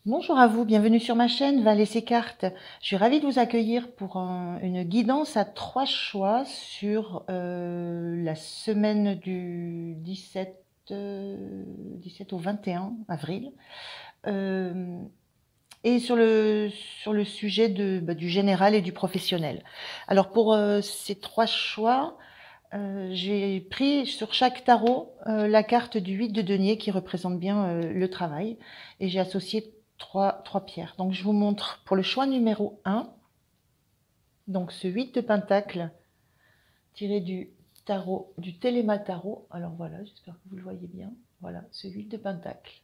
Bonjour à vous, bienvenue sur ma chaîne Va laisser cartes. Je suis ravie de vous accueillir pour une guidance à 3 choix sur la semaine du 17 au 21 avril. Et sur le sujet du général et du professionnel. Alors pour ces 3 choix, j'ai pris sur chaque tarot la carte du 8 de denier qui représente bien le travail. Et j'ai associé trois pierres. Donc je vous montre pour le choix numéro 1. Donc ce 8 de pentacle tiré du tarot, du Téléma tarot. Alors voilà, j'espère que vous le voyez bien. Voilà, ce 8 de pentacle.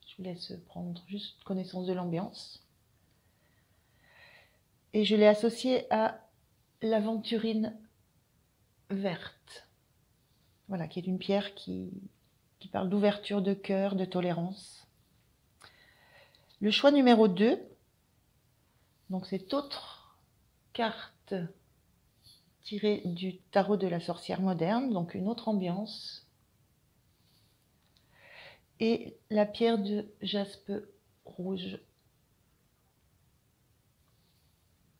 Je vous laisse prendre juste connaissance de l'ambiance. Et je l'ai associé à l'aventurine verte. Voilà, qui est une pierre qui parle d'ouverture de cœur, de tolérance. Le choix numéro 2, donc cette autre carte tirée du tarot de la sorcière moderne, donc une autre ambiance. Et la pierre de jaspe rouge.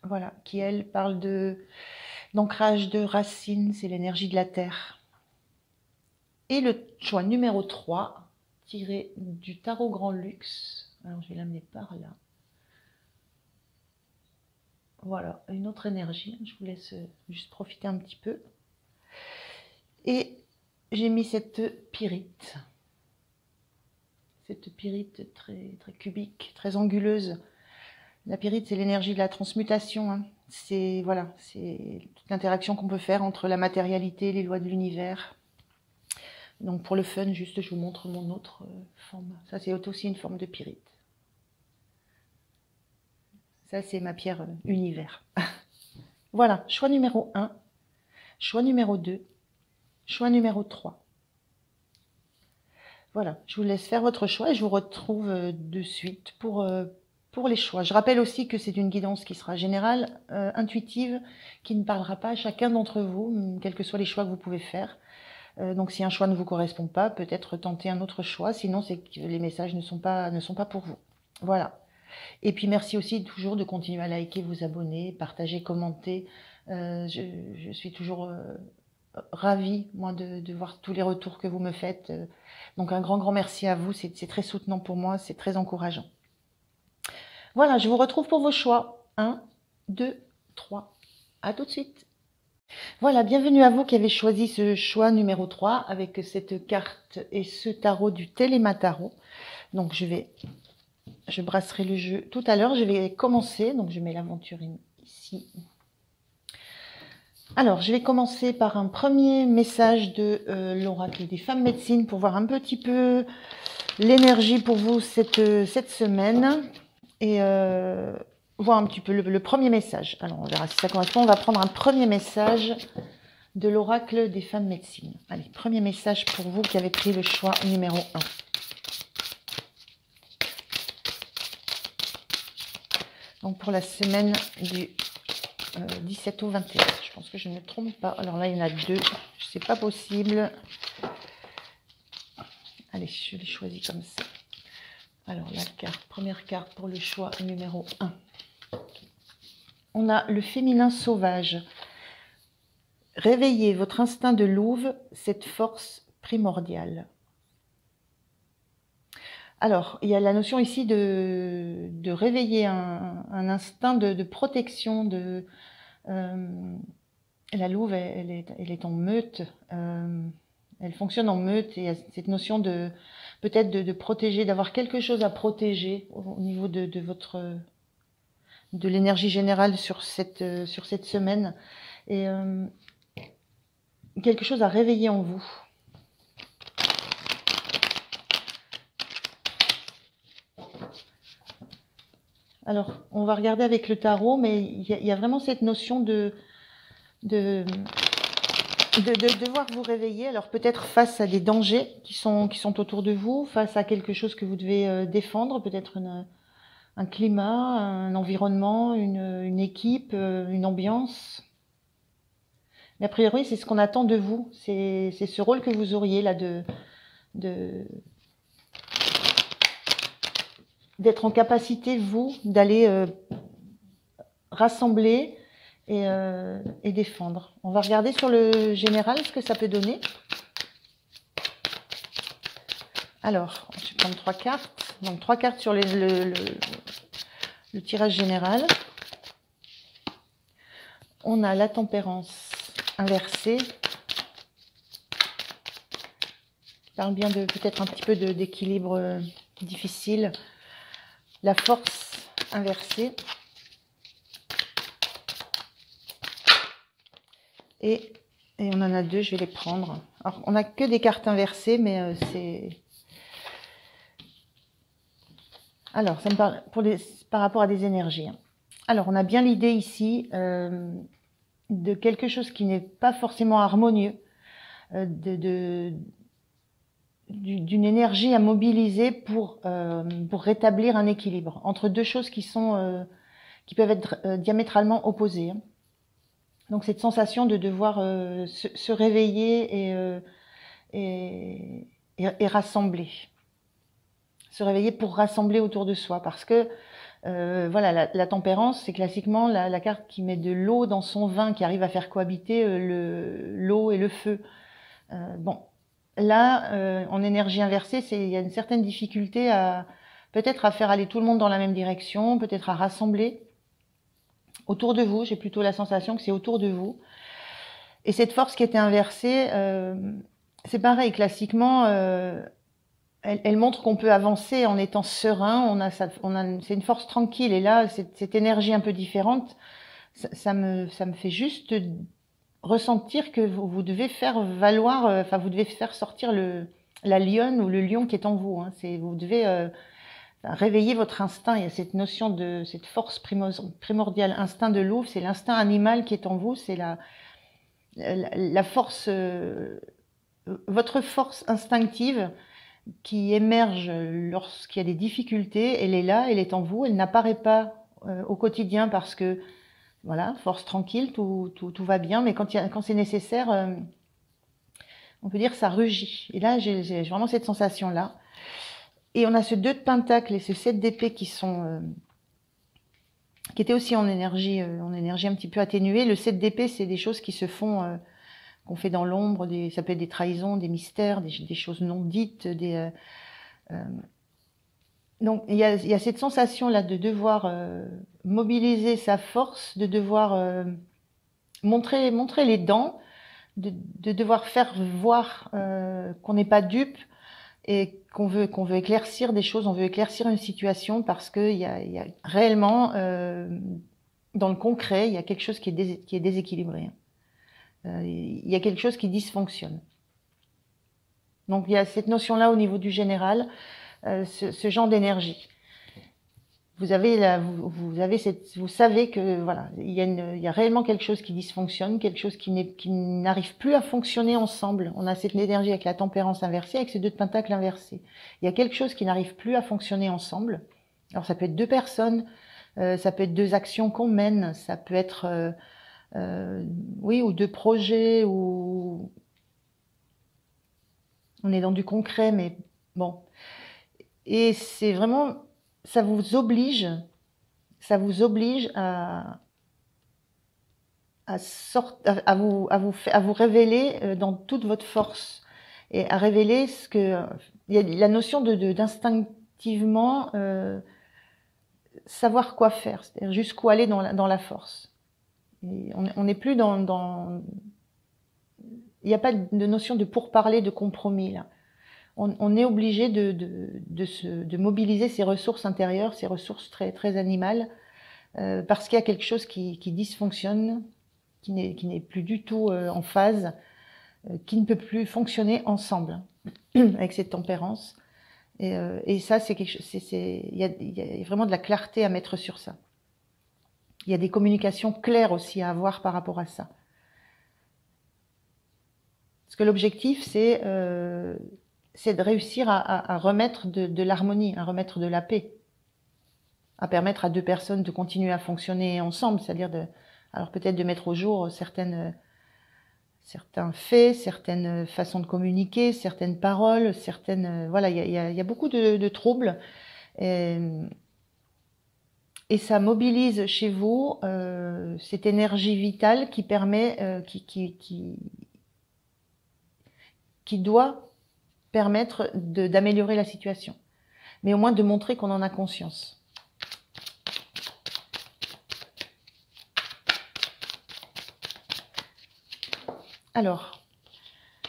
Voilà, qui elle parle d'ancrage de racines, c'est l'énergie de la terre. Et le choix numéro 3, tiré du tarot Grand Luxe. Alors je vais l'amener par là. Voilà, une autre énergie. Je vous laisse juste profiter un petit peu. Et j'ai mis cette pyrite. Cette pyrite très, très cubique, très anguleuse. La pyrite, c'est l'énergie de la transmutation. Hein. C'est voilà, c'est toute l'interaction qu'on peut faire entre la matérialité et les lois de l'univers. Donc pour le fun, juste je vous montre mon autre forme. Ça, c'est aussi une forme de pyrite. Ça, c'est ma pierre univers. Voilà, choix numéro 1, choix numéro 2, choix numéro 3. Voilà, je vous laisse faire votre choix et je vous retrouve de suite pour les choix. Je rappelle aussi que c'est une guidance qui sera générale, intuitive, qui ne parlera pas à chacun d'entre vous, quels que soient les choix que vous pouvez faire. Donc si un choix ne vous correspond pas, peut-être tenter un autre choix, sinon c'est que les messages ne sont pas pour vous. Voilà. Et puis merci aussi toujours de continuer à liker, vous abonner, partager, commenter. Je suis toujours ravie, moi, de voir tous les retours que vous me faites. Donc un grand merci à vous, c'est très soutenant pour moi, c'est très encourageant. Voilà, je vous retrouve pour vos choix. 1, 2, 3. À tout de suite. Voilà, bienvenue à vous qui avez choisi ce choix numéro 3 avec cette carte et ce tarot du Téléma tarot. Donc je brasserai le jeu tout à l'heure. Je vais commencer, donc je mets l'aventurine ici. Alors, je vais commencer par un premier message de l'oracle des femmes médecines pour voir un petit peu l'énergie pour vous cette semaine et voir un petit peu le premier message. Alors, on verra si ça correspond. On va prendre un premier message de l'oracle des femmes médecines. Allez, premier message pour vous qui avez pris le choix numéro 1. Donc, pour la semaine du 17 au 21. Je pense que je ne me trompe pas. Alors là, il y en a 2. C'est pas possible. Allez, je l'ai choisi comme ça. Alors, la carte, première carte pour le choix numéro 1. On a le féminin sauvage. Réveillez votre instinct de louve, cette force primordiale. Alors, il y a la notion ici de réveiller un instinct de protection. La louve, elle est en meute. Elle fonctionne en meute et il y a cette notion de peut-être de protéger, d'avoir quelque chose à protéger au niveau de l'énergie générale sur cette semaine et quelque chose à réveiller en vous. Alors, on va regarder avec le tarot, mais il y a vraiment cette notion de devoir vous réveiller. Alors peut-être face à des dangers qui sont autour de vous, face à quelque chose que vous devez défendre, peut-être un climat, un environnement, une équipe, une ambiance. Mais a priori, c'est ce qu'on attend de vous. C'est ce rôle que vous auriez là de d'être en capacité, vous, d'aller rassembler et défendre. On va regarder sur le général ce que ça peut donner. Alors, je vais prendre 3 cartes. Donc 3 cartes sur le tirage général. On a la tempérance inversée. Qui parle bien de peut-être un petit peu d'équilibre difficile. La force inversée. Et on en a 2, je vais les prendre. Alors, on n'a que des cartes inversées, mais c'est... Alors, ça me parle par rapport à des énergies. Alors, on a bien l'idée ici de quelque chose qui n'est pas forcément harmonieux, d'une énergie à mobiliser pour rétablir un équilibre entre deux choses qui peuvent être diamétralement opposées. Donc, cette sensation de devoir se réveiller et rassembler. Se réveiller pour rassembler autour de soi, parce que voilà, la tempérance, c'est classiquement la carte qui met de l'eau dans son vin, qui arrive à faire cohabiter l'eau et le feu. Bon, là, en énergie inversée, il y a une certaine difficulté peut-être à faire aller tout le monde dans la même direction, peut-être à rassembler autour de vous. J'ai plutôt la sensation que c'est autour de vous. Et cette force qui était inversée, c'est pareil, classiquement, elle montre qu'on peut avancer en étant serein. C'est une force tranquille. Et là, cette énergie un peu différente, ça me fait juste ressentir que vous devez faire valoir, vous devez faire sortir la lionne ou le lion qui est en vous. Hein. Vous devez réveiller votre instinct. Il y a cette notion de cette force primordiale, instinct de loup. C'est l'instinct animal qui est en vous. C'est la force, votre force instinctive qui émerge lorsqu'il y a des difficultés. Elle est là, elle est en vous, elle n'apparaît pas au quotidien parce que, voilà, force tranquille, tout va bien, mais quand c'est nécessaire, on peut dire ça rugit. Et là, j'ai vraiment cette sensation-là. Et on a ce 2 de pentacles et ce 7 d'épée qui étaient aussi en énergie un petit peu atténuée. Le 7 d'épée, c'est des choses qui se font... qu'on fait dans l'ombre, ça peut être des trahisons, des mystères, des choses non dites. Donc il y a cette sensation-là de devoir mobiliser sa force, de devoir montrer les dents, de devoir faire voir qu'on n'est pas dupe et qu'on veut éclaircir des choses, on veut éclaircir une situation parce qu'il y a réellement, dans le concret, il y a quelque chose qui est déséquilibré. Il y a quelque chose qui dysfonctionne. Donc il y a cette notion-là au niveau du général, ce genre d'énergie. Vous savez que voilà, il y a réellement quelque chose qui dysfonctionne, quelque chose qui n'arrive plus à fonctionner ensemble. On a cette énergie avec la tempérance inversée, avec ces 2 de pentacles inversés. Il y a quelque chose qui n'arrive plus à fonctionner ensemble. Alors ça peut être 2 personnes, ça peut être 2 actions qu'on mène, ça peut être oui, ou 2 projets, ou on est dans du concret, mais bon. Et c'est vraiment, ça vous oblige à vous révéler dans toute votre force et à révéler il y a la notion d'instinctivement savoir quoi faire, c'est-à-dire jusqu'où aller dans la force. Et on n'est plus il n'y a pas de notion de pourparler, de compromis là. On est obligé de mobiliser ses ressources intérieures, ses ressources très, très animales, parce qu'il y a quelque chose qui dysfonctionne, qui n'est plus du tout en phase, qui ne peut plus fonctionner ensemble avec cette tempérance. Et ça, c'est quelque chose. Il y a vraiment de la clarté à mettre sur ça. Il y a des communications claires aussi à avoir par rapport à ça. Parce que l'objectif, c'est de réussir à remettre de l'harmonie, à remettre de la paix, à permettre à 2 personnes de continuer à fonctionner ensemble, c'est-à-dire alors peut-être de mettre au jour certains faits, certaines façons de communiquer, certaines paroles, voilà, il y a beaucoup de troubles Et, et ça mobilise chez vous cette énergie vitale qui permet, qui doit permettre d'améliorer la situation, mais au moins de montrer qu'on en a conscience. Alors,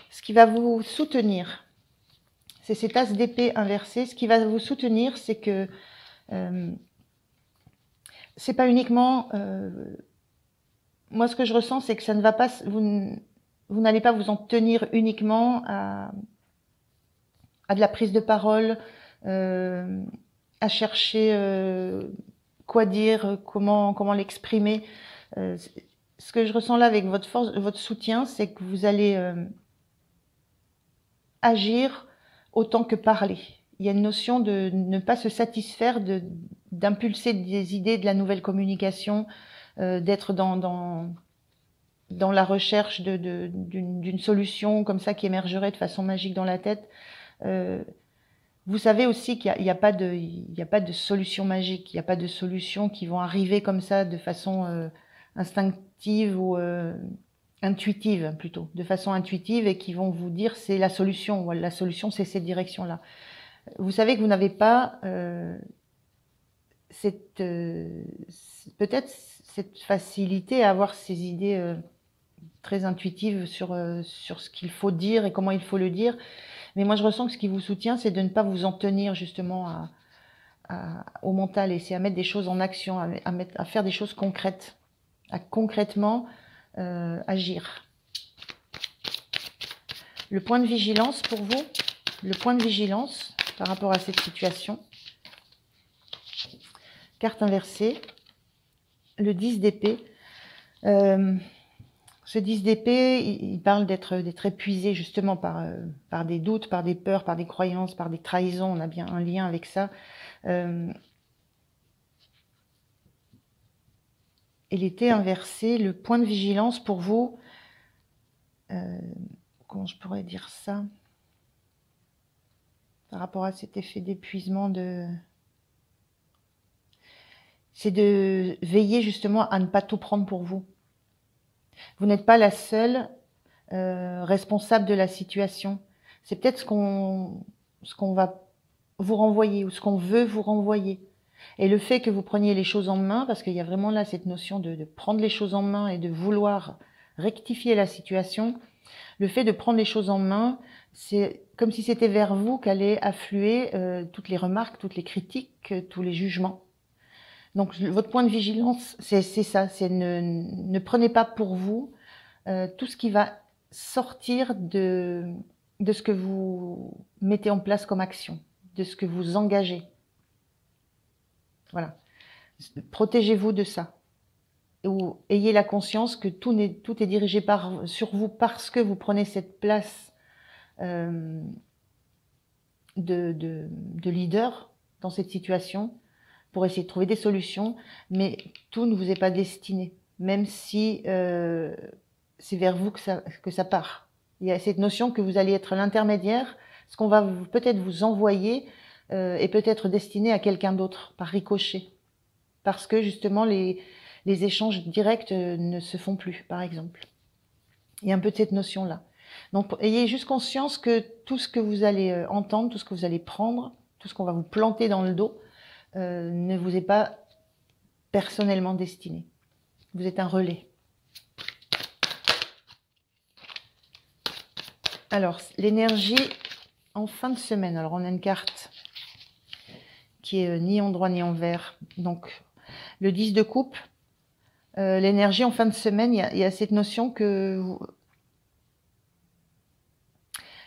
ce qui va vous soutenir, c'est cet as d'épée inversé. Ce qui va vous soutenir, c'est que c'est pas uniquement... moi, ce que je ressens, c'est que ça ne va pas... Vous n'allez pas vous en tenir uniquement à de la prise de parole, à chercher quoi dire, comment l'exprimer. Ce que je ressens là avec votre force, votre soutien, c'est que vous allez agir autant que parler. Il y a une notion de ne pas se satisfaire d'impulser des idées, de la nouvelle communication, d'être dans la recherche d'une solution comme ça qui émergerait de façon magique dans la tête. Vous savez aussi qu'il n'y a pas de solution magique, il n'y a pas de solutions qui vont arriver comme ça de façon instinctive ou intuitive plutôt, de façon intuitive et qui vont vous dire c'est la solution, ou la solution c'est cette direction-là. Vous savez que vous n'avez pas peut-être cette facilité à avoir ces idées très intuitives sur ce qu'il faut dire et comment il faut le dire. Mais moi, je ressens que ce qui vous soutient, c'est de ne pas vous en tenir justement au mental, et c'est à mettre des choses en action, à faire des choses concrètes, à concrètement agir. Le point de vigilance pour vous, le point de vigilance par rapport à cette situation. Carte inversée, le 10 d'épée. Ce 10 d'épée, il parle d'être épuisé justement par des doutes, par des peurs, par des croyances, par des trahisons. On a bien un lien avec ça. Et l'épée inversée, le point de vigilance pour vous, comment je pourrais dire ça, par rapport à cet effet d'épuisement, c'est de veiller justement à ne pas tout prendre pour vous. Vous n'êtes pas la seule responsable de la situation. C'est peut-être ce qu'on va vous renvoyer ou ce qu'on veut vous renvoyer. Et le fait que vous preniez les choses en main, parce qu'il y a vraiment là cette notion de prendre les choses en main et de vouloir rectifier la situation, le fait de prendre les choses en main, c'est comme si c'était vers vous qu'allaient affluer toutes les remarques, toutes les critiques, tous les jugements. Donc votre point de vigilance, c'est ça, c'est ne prenez pas pour vous tout ce qui va sortir de ce que vous mettez en place comme action, de ce que vous engagez. Voilà. Protégez-vous de ça. Ou ayez la conscience que tout est dirigé sur vous parce que vous prenez cette place de leader dans cette situation pour essayer de trouver des solutions, mais tout ne vous est pas destiné, même si c'est vers vous que ça part. Il y a cette notion que vous allez être l'intermédiaire, ce qu'on va peut-être vous envoyer est peut-être destiné à quelqu'un d'autre, par ricochet, parce que justement les échanges directs ne se font plus, par exemple. Il y a un peu de cette notion-là. Donc, ayez juste conscience que tout ce que vous allez entendre, tout ce que vous allez prendre, tout ce qu'on va vous planter dans le dos, ne vous est pas personnellement destiné. Vous êtes un relais. Alors, l'énergie en fin de semaine. Alors, on a une carte qui est ni en droit ni en vert. Donc, le 10 de coupe. L'énergie en fin de semaine, il y a cette notion que...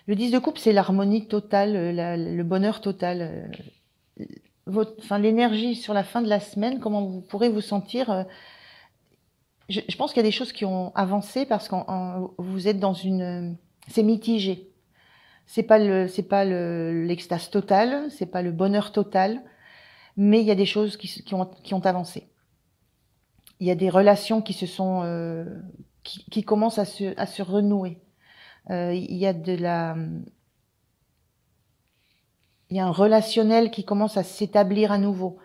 Le 10 de coupe, c'est l'harmonie totale, le bonheur total. L'énergie sur la fin de la semaine, comment vous pourrez vous sentir. Je pense qu'il y a des choses qui ont avancé parce que vous êtes dans une... C'est mitigé. C'est pas l'extase totale, c'est pas le bonheur total, mais il y a des choses qui ont avancé. Il y a des relations qui se sont... qui commencent à se renouer. Il y a de la... il y a un relationnel qui commence à s'établir à nouveau.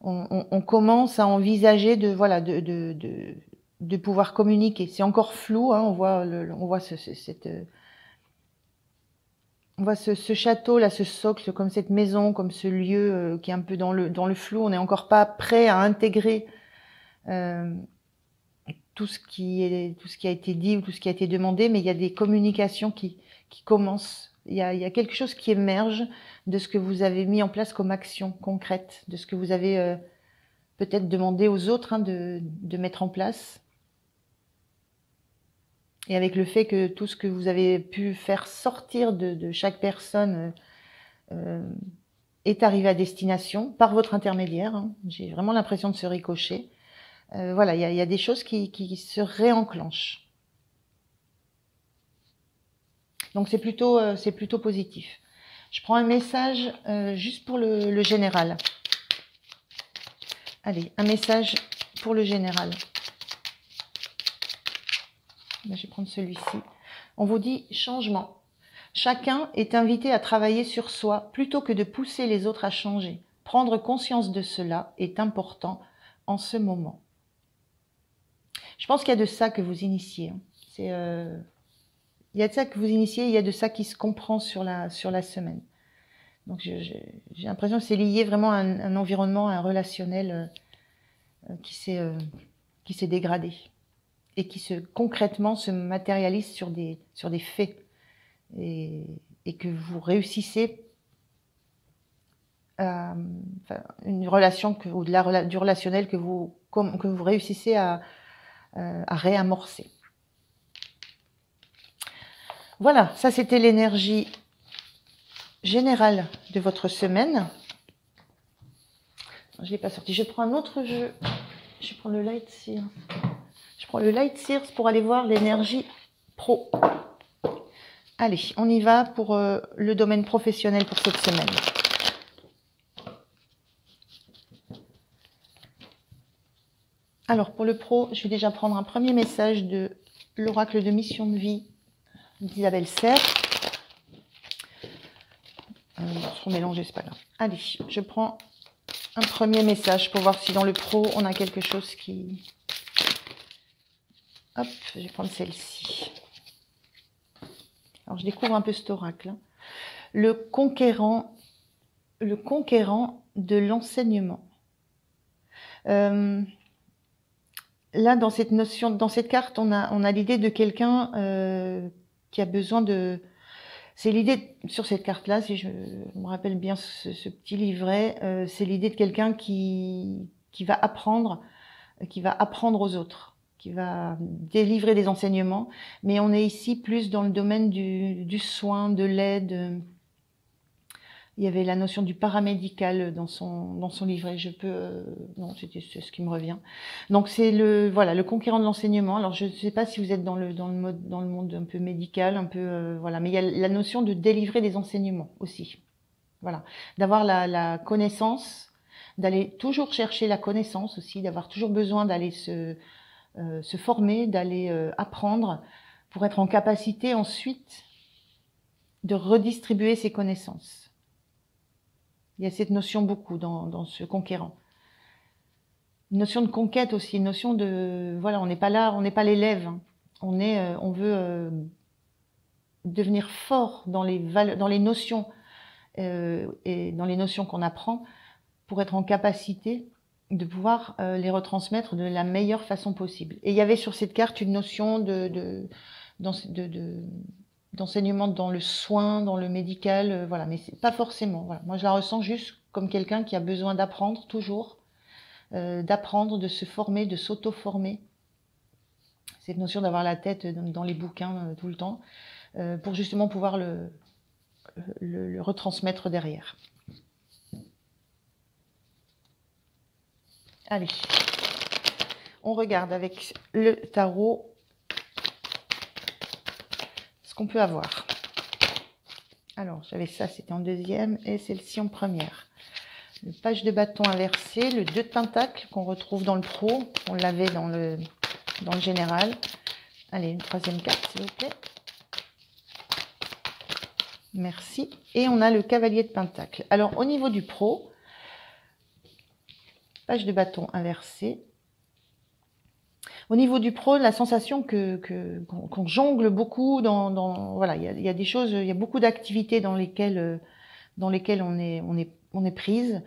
On commence à envisager de, voilà, de pouvoir communiquer. C'est encore flou, hein, on voit ce château là, ce socle, comme cette maison, comme ce lieu qui est un peu dans le flou. On n'est encore pas prêt à intégrer tout ce qui a été dit ou tout ce qui a été demandé, mais il y a des communications qui commencent. Il y a quelque chose qui émerge de ce que vous avez mis en place comme action concrète, de ce que vous avez peut-être demandé aux autres, hein, de mettre en place. Et avec le fait que tout ce que vous avez pu faire sortir de chaque personne est arrivé à destination par votre intermédiaire, hein. J'ai vraiment l'impression de ce ricochet. Voilà, il y a des choses qui se réenclenchent. Donc c'est plutôt positif. Je prends un message juste pour le général. Allez, un message pour le général. Je vais prendre celui-ci. On vous dit changement. Chacun est invité à travailler sur soi plutôt que de pousser les autres à changer. Prendre conscience de cela est important en ce moment. Je pense qu'il y a de ça que vous initiez. Il y a de ça que vous initiez, il y a de ça qui se comprend sur la semaine. Donc j'ai l'impression que c'est lié vraiment à un environnement, à un relationnel qui s'est dégradé et qui concrètement se matérialise sur des faits et que vous réussissez une relation ou du relationnel que vous réussissez à réamorcer. Voilà, ça c'était l'énergie générale de votre semaine. Je ne l'ai pas sorti. Je prends un autre jeu. Je prends le Light Sears. Je prends le Light Sears pour aller voir l'énergie pro. Allez, on y va pour le domaine professionnel pour cette semaine. Alors, pour le pro, je vais déjà prendre un premier message de l'oracle de mission de vie d'Isabelle Serre. On va se mélanger, c'est pas grave. Allez, je prends un premier message pour voir si dans le pro, on a quelque chose qui... Hop, je vais prendre celle-ci. Alors, je découvre un peu cet oracle. Le conquérant de l'enseignement. Là, dans cette notion, dans cette carte, on a l'idée de quelqu'un qui a besoin de... C'est l'idée, sur cette carte-là, si je me rappelle bien ce petit livret, c'est l'idée de quelqu'un qui va apprendre aux autres, qui va délivrer des enseignements, mais on est ici plus dans le domaine du soin, de l'aide. Il y avait la notion du paramédical dans son livret. Non, c'est ce qui me revient. Donc c'est le conquérant de l'enseignement. Alors je ne sais pas si vous êtes dans le monde un peu médical, un peu voilà, mais il y a la notion de délivrer des enseignements aussi. Voilà, d'avoir la connaissance, d'aller toujours chercher la connaissance aussi, d'avoir toujours besoin d'aller se former, d'aller apprendre pour être en capacité ensuite de redistribuer ces connaissances. Il y a cette notion beaucoup dans ce conquérant. Une notion de conquête aussi, une notion de... Voilà, on n'est pas là, on n'est pas l'élève. Hein. On veut devenir fort dans les notions et dans les notions qu'on apprend pour être en capacité de pouvoir les retransmettre de la meilleure façon possible. Et il y avait sur cette carte une notion d'enseignement dans le soin, dans le médical, voilà, mais c'est pas forcément. Voilà. Moi, je la ressens juste comme quelqu'un qui a besoin d'apprendre toujours, d'apprendre, de se former, de s'auto-former. Cette notion d'avoir la tête dans les bouquins tout le temps, pour justement pouvoir le retransmettre derrière. Allez, on regarde avec le tarot qu'on peut avoir. Alors, j'avais ça, c'était en deuxième, et celle-ci en première. Le page de bâton inversé, le 2 de pentacle qu'on retrouve dans le pro, on l'avait dans le général. Allez, une troisième carte, s'il vous plaît. Merci. Et on a le cavalier de Pentacle. Alors, au niveau du pro, page de bâton inversée. Au niveau du pro, la sensation qu'on jongle beaucoup voilà, il y a des choses, il y a beaucoup d'activités dans lesquelles on est prise.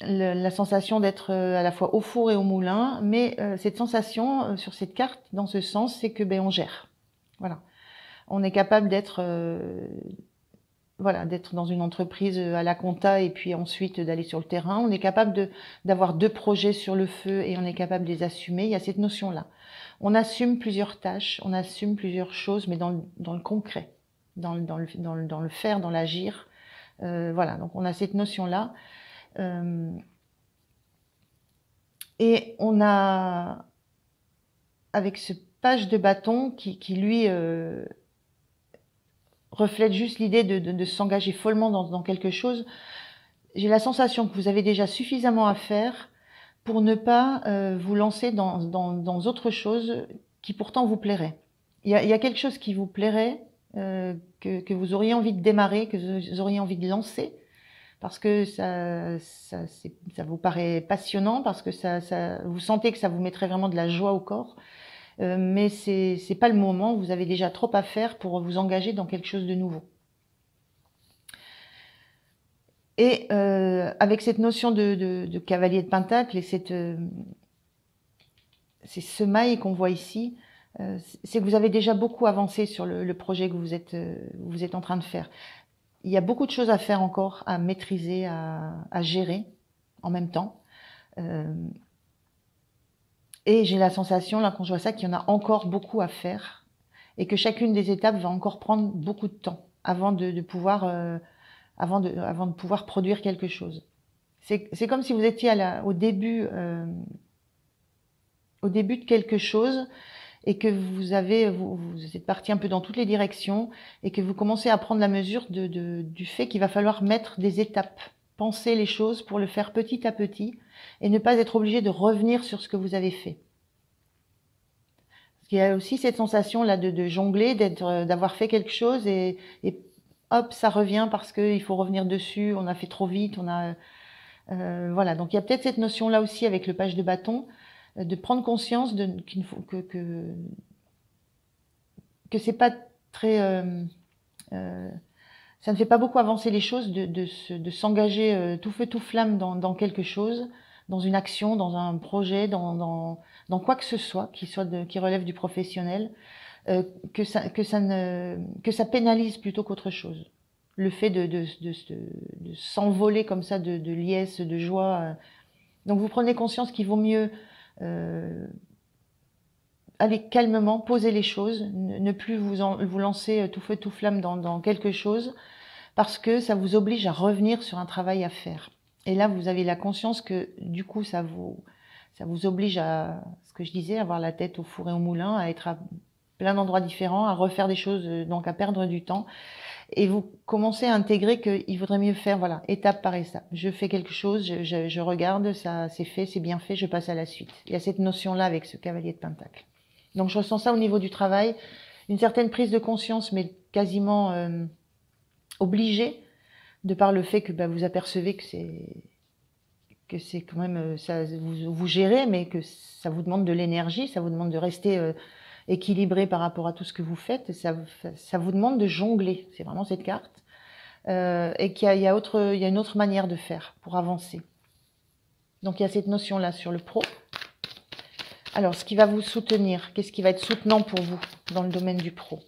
La sensation d'être à la fois au four et au moulin, mais cette sensation sur cette carte, dans ce sens, c'est que on gère. Voilà, on est capable d'être voilà, d'être dans une entreprise à la compta et puis ensuite d'aller sur le terrain. On est capable d'avoir 2 projets sur le feu et on est capable de les assumer. Il y a cette notion-là. On assume plusieurs tâches, on assume plusieurs choses, mais dans le concret, dans le faire, dans l'agir. Voilà, donc on a cette notion-là. Et on a, avec ce page de bâton qui lui reflète juste l'idée de s'engager follement dans quelque chose, j'ai la sensation que vous avez déjà suffisamment à faire pour ne pas vous lancer dans autre chose qui pourtant vous plairait. Il y a quelque chose qui vous plairait, que vous auriez envie de démarrer, que vous auriez envie de lancer, parce que ça vous paraît passionnant, parce que vous sentez que ça vous mettrait vraiment de la joie au corps. Mais c'est pas le moment, vous avez déjà trop à faire pour vous engager dans quelque chose de nouveau. Et avec cette notion de cavalier de Pentacle et ces semailles qu'on voit ici, c'est que vous avez déjà beaucoup avancé sur le projet que vous êtes en train de faire. Il y a beaucoup de choses à faire encore, à maîtriser, à gérer en même temps. Et j'ai la sensation, là, quand je vois ça, qu'il y en a encore beaucoup à faire et que chacune des étapes va encore prendre beaucoup de temps avant de pouvoir produire quelque chose. C'est comme si vous étiez au début de quelque chose et que vous êtes parti un peu dans toutes les directions et que vous commencez à prendre la mesure du fait qu'il va falloir mettre des étapes, penser les choses pour le faire petit à petit et ne pas être obligé de revenir sur ce que vous avez fait. Parce qu'il y a aussi cette sensation là de jongler, d'avoir fait quelque chose et hop, ça revient parce qu'il faut revenir dessus, on a fait trop vite, voilà. Donc il y a peut-être cette notion là aussi avec le page de bâton, de prendre conscience qu'il faut que c'est pas très ça ne fait pas beaucoup avancer les choses de s'engager tout feu tout flamme dans quelque chose, dans une action, dans un projet, dans quoi que ce soit qui relève du professionnel, que ça pénalise plutôt qu'autre chose. Le fait de s'envoler comme ça de liesse, de joie. Donc vous prenez conscience qu'il vaut mieux aller calmement, poser les choses, ne plus vous lancer tout feu tout flamme dans quelque chose, parce que ça vous oblige à revenir sur un travail à faire. Et là, vous avez la conscience que du coup, ça vous oblige à, ce que je disais, avoir la tête au four et au moulin, à être à plein d'endroits différents, à refaire des choses, donc à perdre du temps. Et vous commencez à intégrer qu'il vaudrait mieux faire, voilà, étape par étape. Je fais quelque chose, je regarde, ça c'est fait, c'est bien fait, je passe à la suite. Il y a cette notion-là avec ce cavalier de Pentacle. Donc je ressens ça au niveau du travail, une certaine prise de conscience, mais quasiment obligée, de par le fait que vous apercevez que c'est quand même, ça, vous gérez, mais que ça vous demande de l'énergie, ça vous demande de rester équilibré par rapport à tout ce que vous faites, ça vous demande de jongler, c'est vraiment cette carte, et qu'il y a une autre manière de faire pour avancer. Donc il y a cette notion-là sur le pro. Alors, ce qui va vous soutenir, qu'est-ce qui va être soutenant pour vous dans le domaine du pro?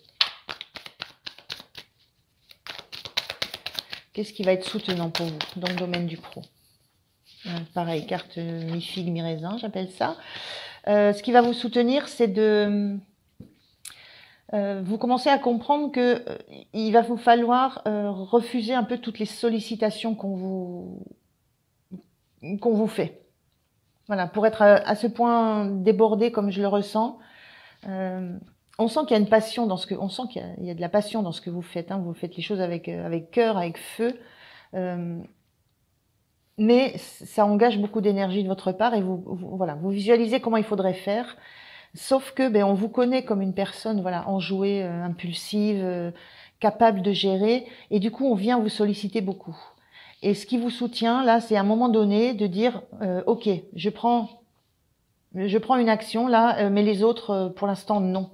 Qu'est-ce qui va être soutenant pour vous dans le domaine du pro? Pareil, carte mi-figue, mi-raisin, j'appelle ça. Ce qui va vous soutenir, c'est vous commencez à comprendre que il va vous falloir refuser un peu toutes les sollicitations qu'on vous fait. Voilà, pour être à ce point débordé comme je le ressens. On sent qu'il y a une passion dans on sent qu'il y a de la passion dans ce que vous faites. Hein. Vous faites les choses avec cœur, avec feu. Mais ça engage beaucoup d'énergie de votre part et voilà, vous visualisez comment il faudrait faire. Sauf que on vous connaît comme une personne voilà enjouée, impulsive, capable de gérer, et du coup, on vient vous solliciter beaucoup. Et ce qui vous soutient, là, c'est à un moment donné de dire, ok, je prends une action là, mais les autres, pour l'instant, non.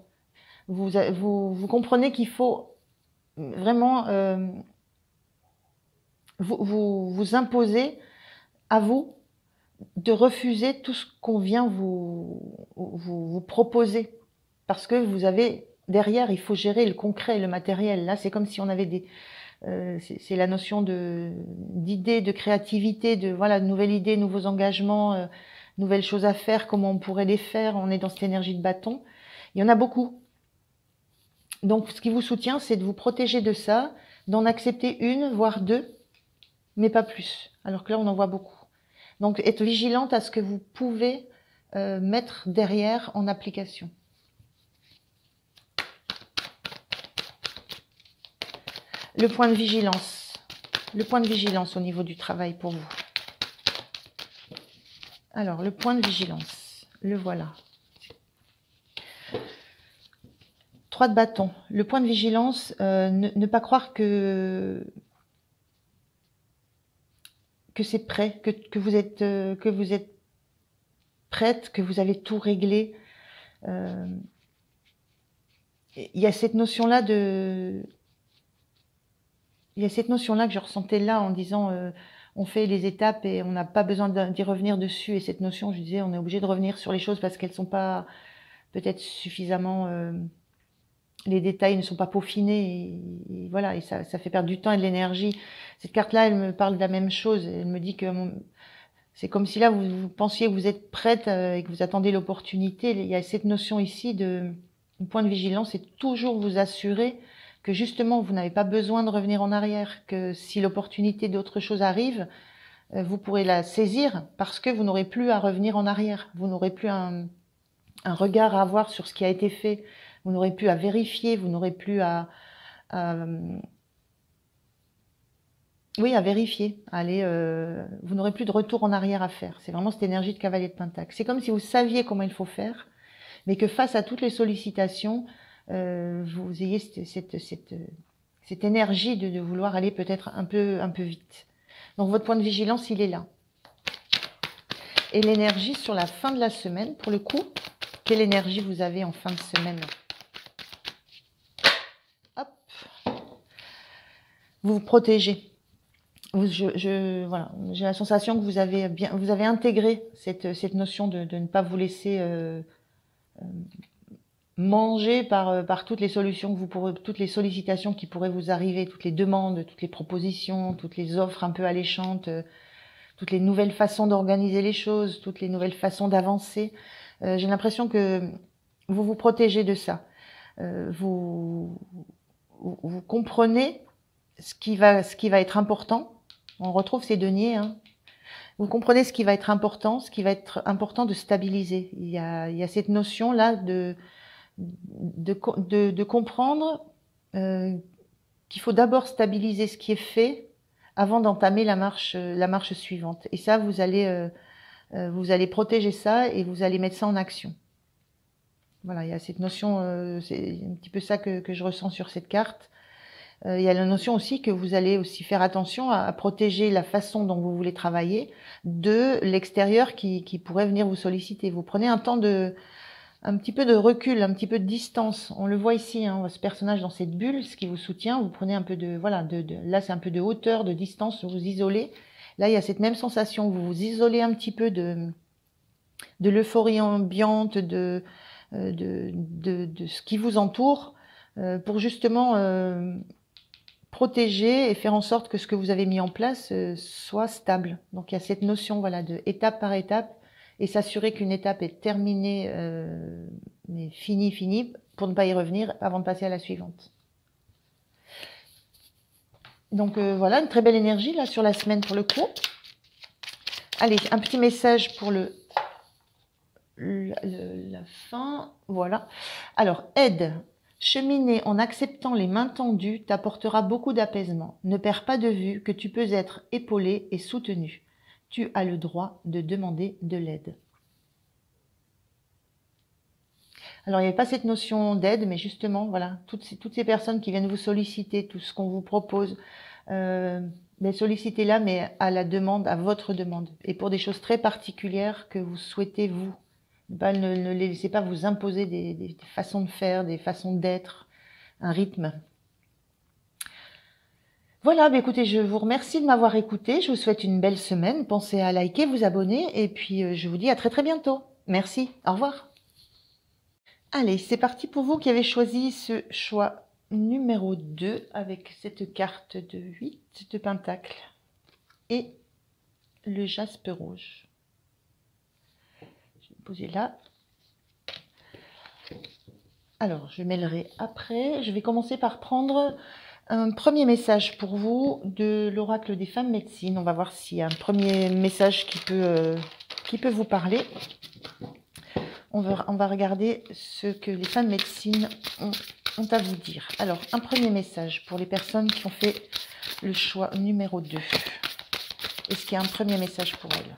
Vous comprenez qu'il faut vraiment vous imposer à vous de refuser tout ce qu'on vient vous proposer. Parce que vous avez, derrière, il faut gérer le concret, le matériel. Là, c'est comme si on avait des... c'est la notion d'idée, de créativité, de voilà, de nouvelles idées, nouveaux engagements, nouvelles choses à faire, comment on pourrait les faire. On est dans cette énergie de bâton. Il y en a beaucoup. Donc, ce qui vous soutient, c'est de vous protéger de ça, d'en accepter une, voire deux, mais pas plus. Alors que là, on en voit beaucoup. Donc, être vigilante à ce que vous pouvez mettre derrière en application. Le point de vigilance. Le point de vigilance au niveau du travail pour vous. Alors, le point de vigilance. Le voilà. 3 de bâton. Le point de vigilance, ne pas croire que c'est prêt, que vous êtes prête, que vous avez tout réglé. Il y a cette notion-là que je ressentais là en disant on fait les étapes et on n'a pas besoin d'y revenir dessus. Et cette notion, je disais, on est obligé de revenir sur les choses parce qu'elles sont pas peut-être suffisamment... les détails ne sont pas peaufinés et voilà, et ça fait perdre du temps et de l'énergie. Cette carte-là, elle me parle de la même chose. Elle me dit que c'est comme si là, vous pensiez que vous êtes prête et que vous attendez l'opportunité. Il y a cette notion ici de point de vigilance, c'est toujours vous assurer que justement, vous n'avez pas besoin de revenir en arrière, que si l'opportunité d'autre chose arrive, vous pourrez la saisir parce que vous n'aurez plus à revenir en arrière. Vous n'aurez plus un regard à avoir sur ce qui a été fait. Vous n'aurez plus à vérifier, vous n'aurez plus à vérifier. Vous n'aurez plus de retour en arrière à faire. C'est vraiment cette énergie de cavalier de Pentacle. C'est comme si vous saviez comment il faut faire, mais que face à toutes les sollicitations, vous ayez cette énergie de vouloir aller peut-être un peu vite. Donc votre point de vigilance, il est là. Et l'énergie sur la fin de la semaine, pour le coup, quelle énergie vous avez en fin de semaine ? Hop. Vous vous protégez. Voilà, j'ai la sensation que vous avez intégré cette notion de ne pas vous laisser manger par toutes les solutions toutes les sollicitations qui pourraient vous arriver, toutes les demandes, toutes les propositions, toutes les offres un peu alléchantes, toutes les nouvelles façons d'organiser les choses, toutes les nouvelles façons d'avancer. J'ai l'impression que vous vous protégez de ça. Vous comprenez ce qui va être important. On retrouve ces deniers. Hein. Vous comprenez ce qui va être important de stabiliser. Il y a cette notion-là de comprendre qu'il faut d'abord stabiliser ce qui est fait avant d'entamer la marche suivante. Et ça, vous allez protéger ça et vous allez mettre ça en action. Voilà, il y a cette notion, c'est un petit peu ça que je ressens sur cette carte. Il y a la notion aussi que vous allez aussi faire attention à protéger la façon dont vous voulez travailler de l'extérieur qui pourrait venir vous solliciter. Vous prenez un petit peu de recul, un petit peu de distance. On le voit ici, hein, ce personnage dans cette bulle, ce qui vous soutient. Vous prenez un peu là c'est un peu de hauteur, de distance, vous vous isolez. Là, il y a cette même sensation, vous vous isolez un petit peu de l'euphorie ambiante, de ce qui vous entoure, pour justement protéger et faire en sorte que ce que vous avez mis en place soit stable. Donc il y a cette notion voilà, de étape par étape et s'assurer qu'une étape est terminée, mais finie, pour ne pas y revenir avant de passer à la suivante. Donc voilà, une très belle énergie là sur la semaine pour le coup. Allez, un petit message pour la fin. Voilà. Alors, aide. Cheminer en acceptant les mains tendues t'apportera beaucoup d'apaisement. Ne perds pas de vue que tu peux être épaulé et soutenu. Tu as le droit de demander de l'aide. Alors, il n'y avait pas cette notion d'aide, mais justement, voilà, toutes ces personnes qui viennent vous solliciter, tout ce qu'on vous propose, mais sollicitez-la, mais à la demande, à votre demande, et pour des choses très particulières que vous souhaitez vous. Ne les laissez pas vous imposer des façons de faire, des façons d'être, un rythme. Voilà, bah écoutez, je vous remercie de m'avoir écouté. Je vous souhaite une belle semaine. Pensez à liker, vous abonner, et puis je vous dis à très très bientôt. Merci, au revoir. Allez, c'est parti pour vous qui avez choisi ce choix numéro 2 avec cette carte de 8 de pentacle et le jaspe rouge. Je vais poser là. Alors, je mêlerai après. Je vais commencer par prendre un premier message pour vous de l'oracle des femmes médecines. On va voir s'il y a un premier message qui peut vous parler. On va regarder ce que les femmes médecines ont à vous dire. Alors, un premier message pour les personnes qui ont fait le choix numéro 2. Est-ce qu'il y a un premier message pour elles?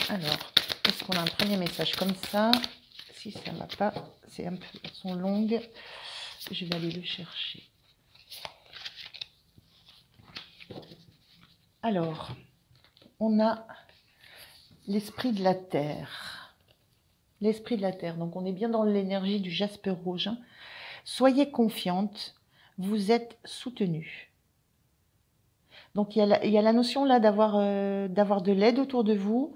Alors, est-ce qu'on a un premier message comme ça? Si ça ne va pas, c'est un peu, elles sont longues. Je vais aller le chercher. Alors, on a l'esprit de la terre. L'esprit de la terre. Donc, on est bien dans l'énergie du jaspe rouge. Soyez confiante, vous êtes soutenue. Donc, il y a la notion là d'avoir de l'aide autour de vous.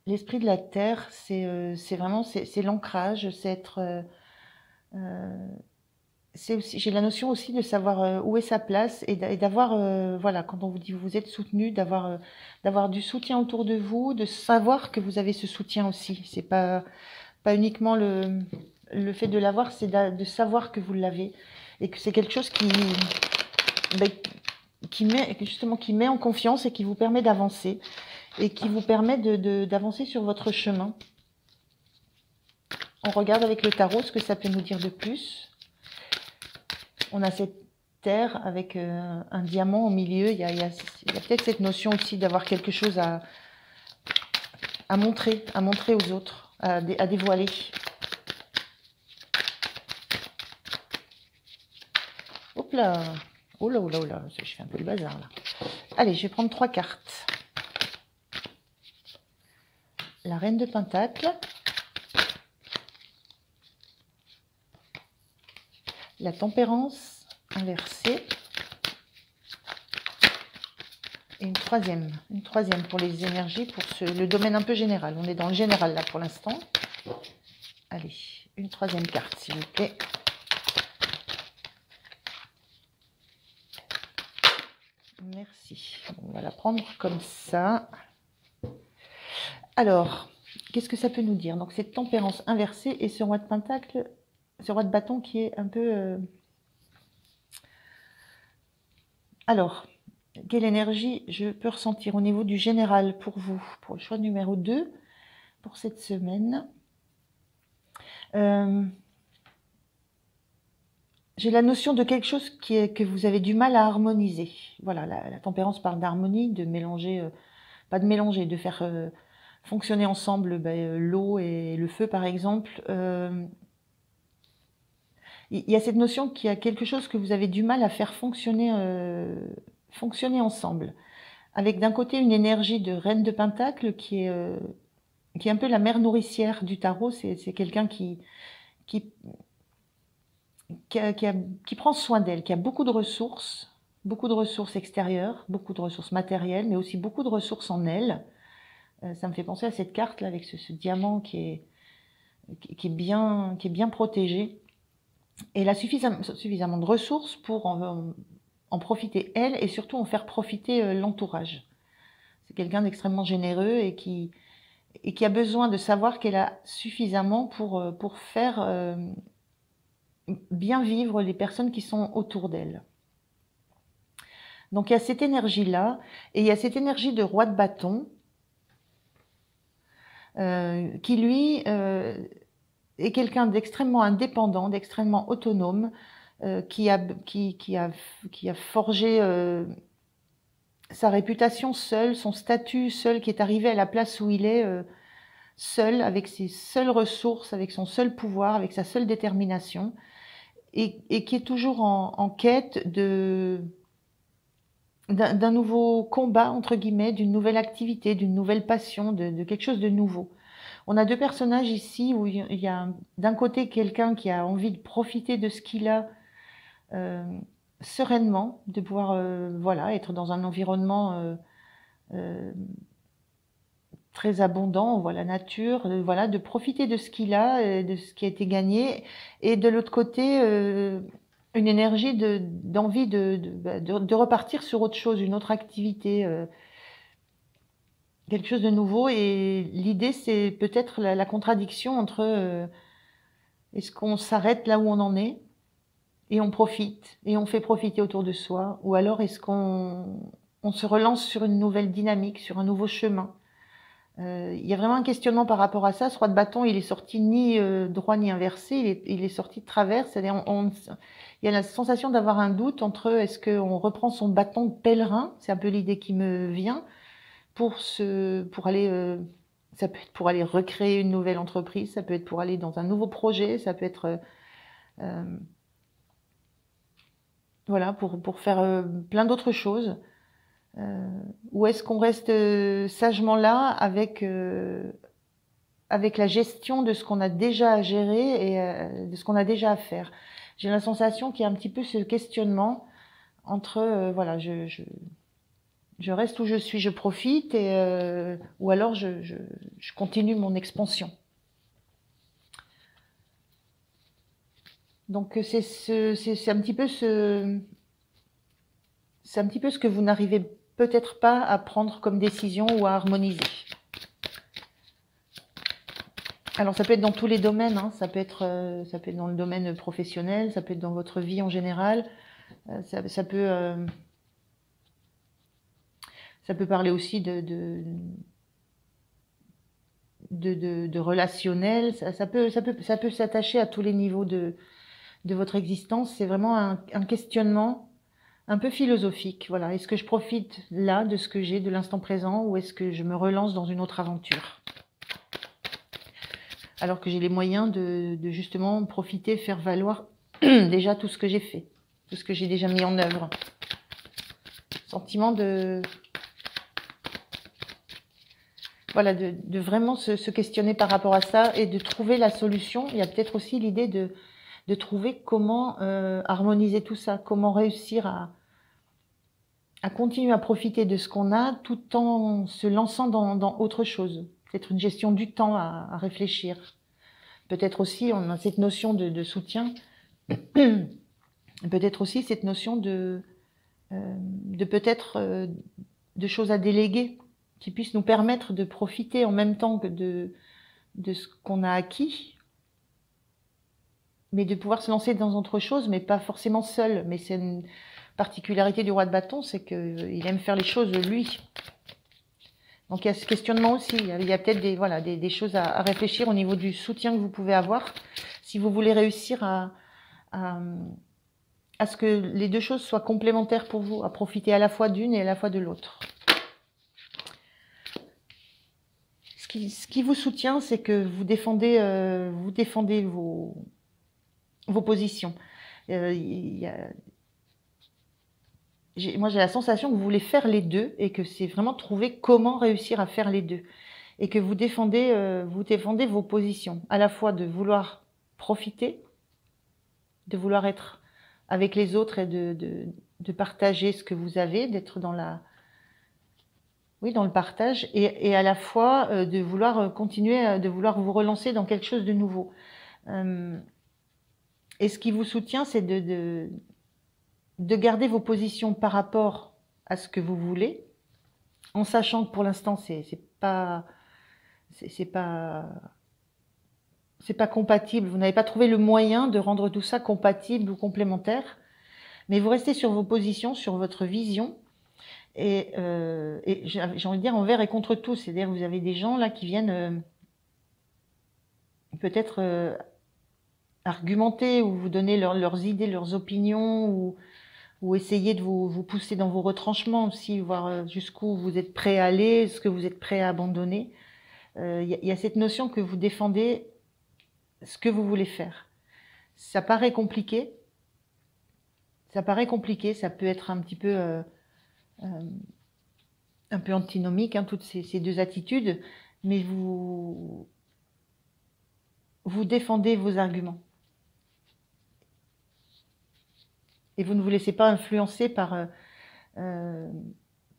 L'esprit de la terre, c'est vraiment c'est l'ancrage, c'est être... j'ai la notion aussi de savoir où est sa place et d'avoir, voilà, quand on vous dit vous êtes soutenu, d'avoir du soutien autour de vous, de savoir que vous avez ce soutien aussi. C'est pas uniquement le fait de l'avoir, c'est de savoir que vous l'avez et que c'est quelque chose qui met en confiance et qui vous permet d'avancer et qui vous permet d'avancer sur votre chemin. On regarde avec le tarot ce que ça peut nous dire de plus. On a cette terre avec un diamant au milieu. Il y a peut-être cette notion aussi d'avoir quelque chose à montrer aux autres, à dévoiler. Hop là! Oh là, oh là, oh là, je fais un peu le bazar là. Allez, je vais prendre 3 cartes. La reine de pentacle. La tempérance inversée. Et une troisième pour les énergies, pour le domaine un peu général. On est dans le général là pour l'instant. Allez, une troisième carte s'il vous plaît. Merci. On va la prendre comme ça. Alors, qu'est-ce que ça peut nous dire? Donc cette tempérance inversée et ce roi de pentacle, ce roi de bâton qui est un peu... Alors, quelle énergie je peux ressentir au niveau du général pour vous, pour le choix numéro 2, pour cette semaine? J'ai la notion de quelque chose que vous avez du mal à harmoniser. Voilà, la tempérance parle d'harmonie, de mélanger, pas de mélanger, de faire fonctionner ensemble l'eau et le feu par exemple. Il y a cette notion qu'il y a quelque chose que vous avez du mal à faire fonctionner ensemble. Avec d'un côté une énergie de reine de pentacle qui est un peu la mère nourricière du tarot. C'est quelqu'un qui prend soin d'elle, qui a beaucoup de ressources extérieures, beaucoup de ressources matérielles, mais aussi beaucoup de ressources en elle. Ça me fait penser à cette carte là avec ce diamant qui est bien protégé. Et elle a suffisamment de ressources pour en profiter elle et surtout en faire profiter l'entourage. C'est quelqu'un d'extrêmement généreux et qui a besoin de savoir qu'elle a suffisamment pour faire bien vivre les personnes qui sont autour d'elle. Donc il y a cette énergie-là, et il y a cette énergie de roi de bâton, qui lui est quelqu'un d'extrêmement indépendant, d'extrêmement autonome, qui a forgé sa réputation seul, son statut seul, qui est arrivé à la place où il est seul, avec ses seules ressources, avec son seul pouvoir, avec sa seule détermination, et qui est toujours en quête d'un nouveau combat, entre guillemets, d'une nouvelle activité, d'une nouvelle passion, de quelque chose de nouveau. On a deux personnages ici où il y a d'un côté quelqu'un qui a envie de profiter de ce qu'il a euh, sereinement, de pouvoir voilà, être dans un environnement euh, très abondant, on voit la nature, voilà, de profiter de ce qu'il a, de ce qui a été gagné, et de l'autre côté, une énergie d'envie de repartir sur autre chose, une autre activité, quelque chose de nouveau. Et l'idée, c'est peut-être la contradiction entre est-ce qu'on s'arrête là où on en est et on profite et on fait profiter autour de soi, ou alors est-ce qu'on se relance sur une nouvelle dynamique, sur un nouveau chemin. Il y a vraiment un questionnement par rapport à ça. Ce roi de bâton, il est sorti ni droit ni inversé, il est sorti de travers. C'est-à-dire, il y a la sensation d'avoir un doute entre est-ce qu'on reprend son bâton de pèlerin, c'est un peu l'idée qui me vient, pour aller, ça peut être pour aller recréer une nouvelle entreprise, ça peut être pour aller dans un nouveau projet, ça peut être euh, voilà, pour faire plein d'autres choses. Ou est-ce qu'on reste sagement là avec la gestion de ce qu'on a déjà à gérer et de ce qu'on a déjà à faire? J'ai la sensation qu'il y a un petit peu ce questionnement entre, voilà, je reste où je suis, je profite, ou alors je continue mon expansion. Donc c'est un petit peu c'est un petit peu ce que vous n'arrivez peut-être pas à prendre comme décision ou à harmoniser. Alors ça peut être dans tous les domaines, hein. Ça peut être dans le domaine professionnel, ça peut être dans votre vie en général, ça peut parler aussi de relationnel, ça peut s'attacher à tous les niveaux de votre existence. C'est vraiment un questionnement un peu philosophique. Voilà, est-ce que je profite là de ce que j'ai, de l'instant présent, ou est-ce que je me relance dans une autre aventure? Alors que j'ai les moyens de justement profiter, faire valoir déjà tout ce que j'ai fait, tout ce que j'ai déjà mis en œuvre. Sentiment voilà, de vraiment se questionner par rapport à ça et de trouver la solution. Il y a peut-être aussi l'idée de trouver comment harmoniser tout ça, comment réussir à continuer à profiter de ce qu'on a tout en se lançant dans autre chose. Peut-être une gestion du temps à réfléchir. Peut-être aussi, on a cette notion de soutien, peut-être aussi cette notion de peut-être de choses à déléguer qui puissent nous permettre de profiter en même temps que de ce qu'on a acquis, mais de pouvoir se lancer dans autre chose, mais pas forcément seul. Mais c'est une particularité du roi de bâton, c'est qu'il aime faire les choses lui. Donc il y a ce questionnement aussi, il y a peut-être des choses à réfléchir au niveau du soutien que vous pouvez avoir, si vous voulez réussir à ce que les deux choses soient complémentaires pour vous, à profiter à la fois d'une et à la fois de l'autre. Ce qui vous soutient, c'est que vous défendez vos positions. Moi, j'ai la sensation que vous voulez faire les deux et que c'est vraiment trouver comment réussir à faire les deux. Et que vous défendez vos positions, à la fois de vouloir profiter, de vouloir être avec les autres et de partager ce que vous avez, d'être dans le partage, et à la fois de vouloir continuer, de vouloir vous relancer dans quelque chose de nouveau. Et ce qui vous soutient, c'est de garder vos positions par rapport à ce que vous voulez, en sachant que pour l'instant, c'est pas compatible. Vous n'avez pas trouvé le moyen de rendre tout ça compatible ou complémentaire, mais vous restez sur vos positions, sur votre vision. Et j'ai envie de dire envers et contre tous. C'est-à-dire que vous avez des gens là qui viennent peut-être argumenter ou vous donner leurs idées, leurs opinions, ou ou essayer de vous pousser dans vos retranchements aussi, voir jusqu'où vous êtes prêt à aller, ce que vous êtes prêt à abandonner. Il y a cette notion que vous défendez ce que vous voulez faire. Ça paraît compliqué, ça peut être un peu antinomique, hein, toutes ces deux attitudes, mais vous défendez vos arguments. Et vous ne vous laissez pas influencer par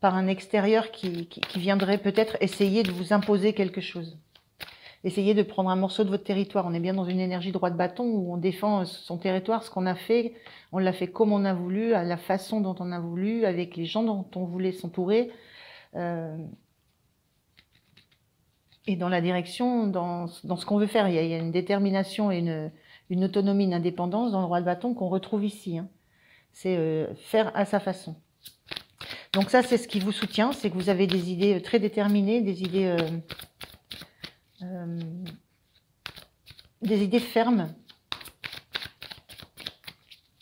un extérieur qui viendrait peut-être essayer de vous imposer quelque chose. Essayez de prendre un morceau de votre territoire. On est bien dans une énergie droit de bâton où on défend son territoire, ce qu'on a fait. On l'a fait comme on a voulu, à la façon dont on a voulu, avec les gens dont on voulait s'entourer. Et dans la direction, dans ce qu'on veut faire. Il y a une détermination et une autonomie, une indépendance dans le droit de bâton qu'on retrouve ici. Hein. C'est faire à sa façon. Donc ça, c'est ce qui vous soutient, c'est que vous avez des idées très déterminées, des idées fermes.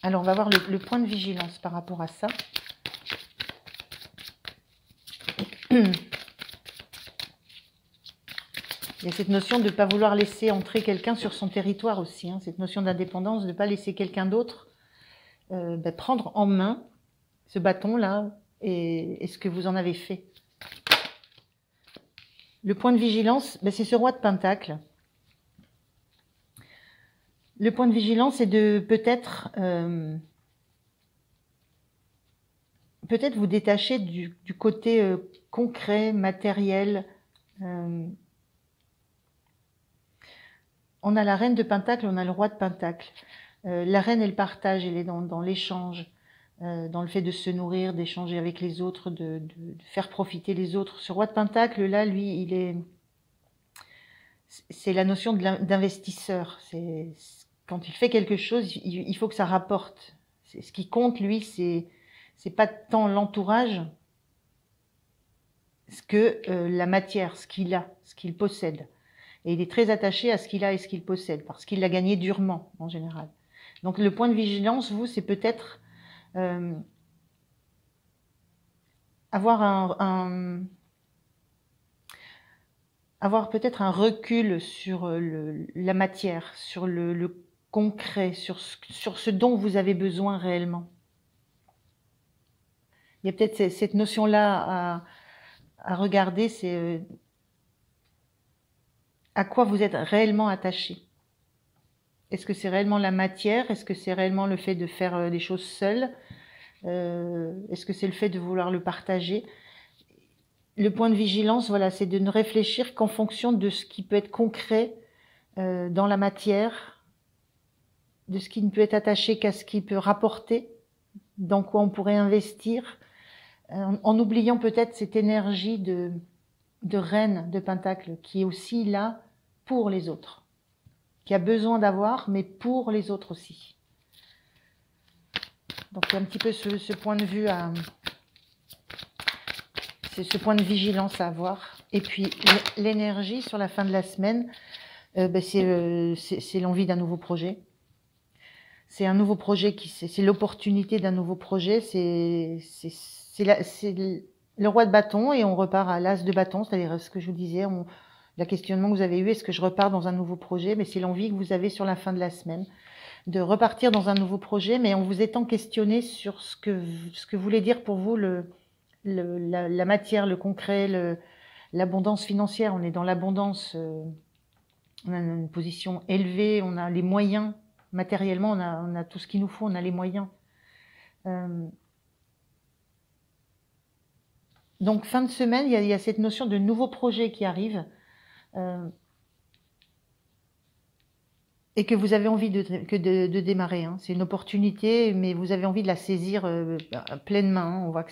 Alors, on va voir le point de vigilance par rapport à ça. Il y a cette notion de ne pas vouloir laisser entrer quelqu'un sur son territoire aussi, hein, cette notion d'indépendance, de ne pas laisser quelqu'un d'autre prendre en main ce bâton-là et ce que vous en avez fait. Le point de vigilance, c'est ce roi de Pentacle. Le point de vigilance, c'est de peut-être vous détacher du côté concret, matériel. On a la reine de Pentacle, on a le roi de Pentacle. La reine, elle partage, elle est dans l'échange, dans le fait de se nourrir, d'échanger avec les autres, de faire profiter les autres. Ce roi de Pentacle, là, lui, c'est la notion d'investisseur. Quand il fait quelque chose, il faut que ça rapporte. Ce qui compte, lui, c'est pas tant l'entourage que la matière, ce qu'il a, ce qu'il possède. Et il est très attaché à ce qu'il a et ce qu'il possède, parce qu'il l'a gagné durement, en général. Donc le point de vigilance, vous, c'est peut-être avoir peut-être un recul sur la matière, sur le concret, sur ce dont vous avez besoin réellement. Il y a peut-être cette notion-là à regarder, c'est à quoi vous êtes réellement attaché. Est-ce que c'est réellement la matière? Est-ce que c'est réellement le fait de faire des choses seul? Est-ce que c'est le fait de vouloir le partager? Le point de vigilance, voilà, c'est de ne réfléchir qu'en fonction de ce qui peut être concret dans la matière, de ce qui ne peut être attaché qu'à ce qui peut rapporter, dans quoi on pourrait investir, en oubliant peut-être cette énergie de reine de Pentacle qui est aussi là pour les autres, qui a besoin d'avoir, mais pour les autres aussi. Donc il y a un petit peu ce point de vue c'est ce point de vigilance à avoir. Et puis l'énergie sur la fin de la semaine, c'est l'envie d'un nouveau projet. C'est un nouveau projet c'est l'opportunité d'un nouveau projet. C'est le roi de bâton et on repart à l'as de bâton, c'est-à-dire ce que je vous disais, la questionnement que vous avez eu, est-ce que je repars dans un nouveau projet? Mais c'est l'envie que vous avez sur la fin de la semaine de repartir dans un nouveau projet, mais en vous étant questionné sur ce que voulait dire pour vous la matière, le concret, l'abondance financière. On est dans l'abondance, on a une position élevée, on a les moyens, matériellement, on a tout ce qu'il nous faut, on a les moyens. Donc fin de semaine, il y a cette notion de nouveau projet qui arrive et que vous avez envie de démarrer. Hein. C'est une opportunité, mais vous avez envie de la saisir pleine main. Hein. On voit que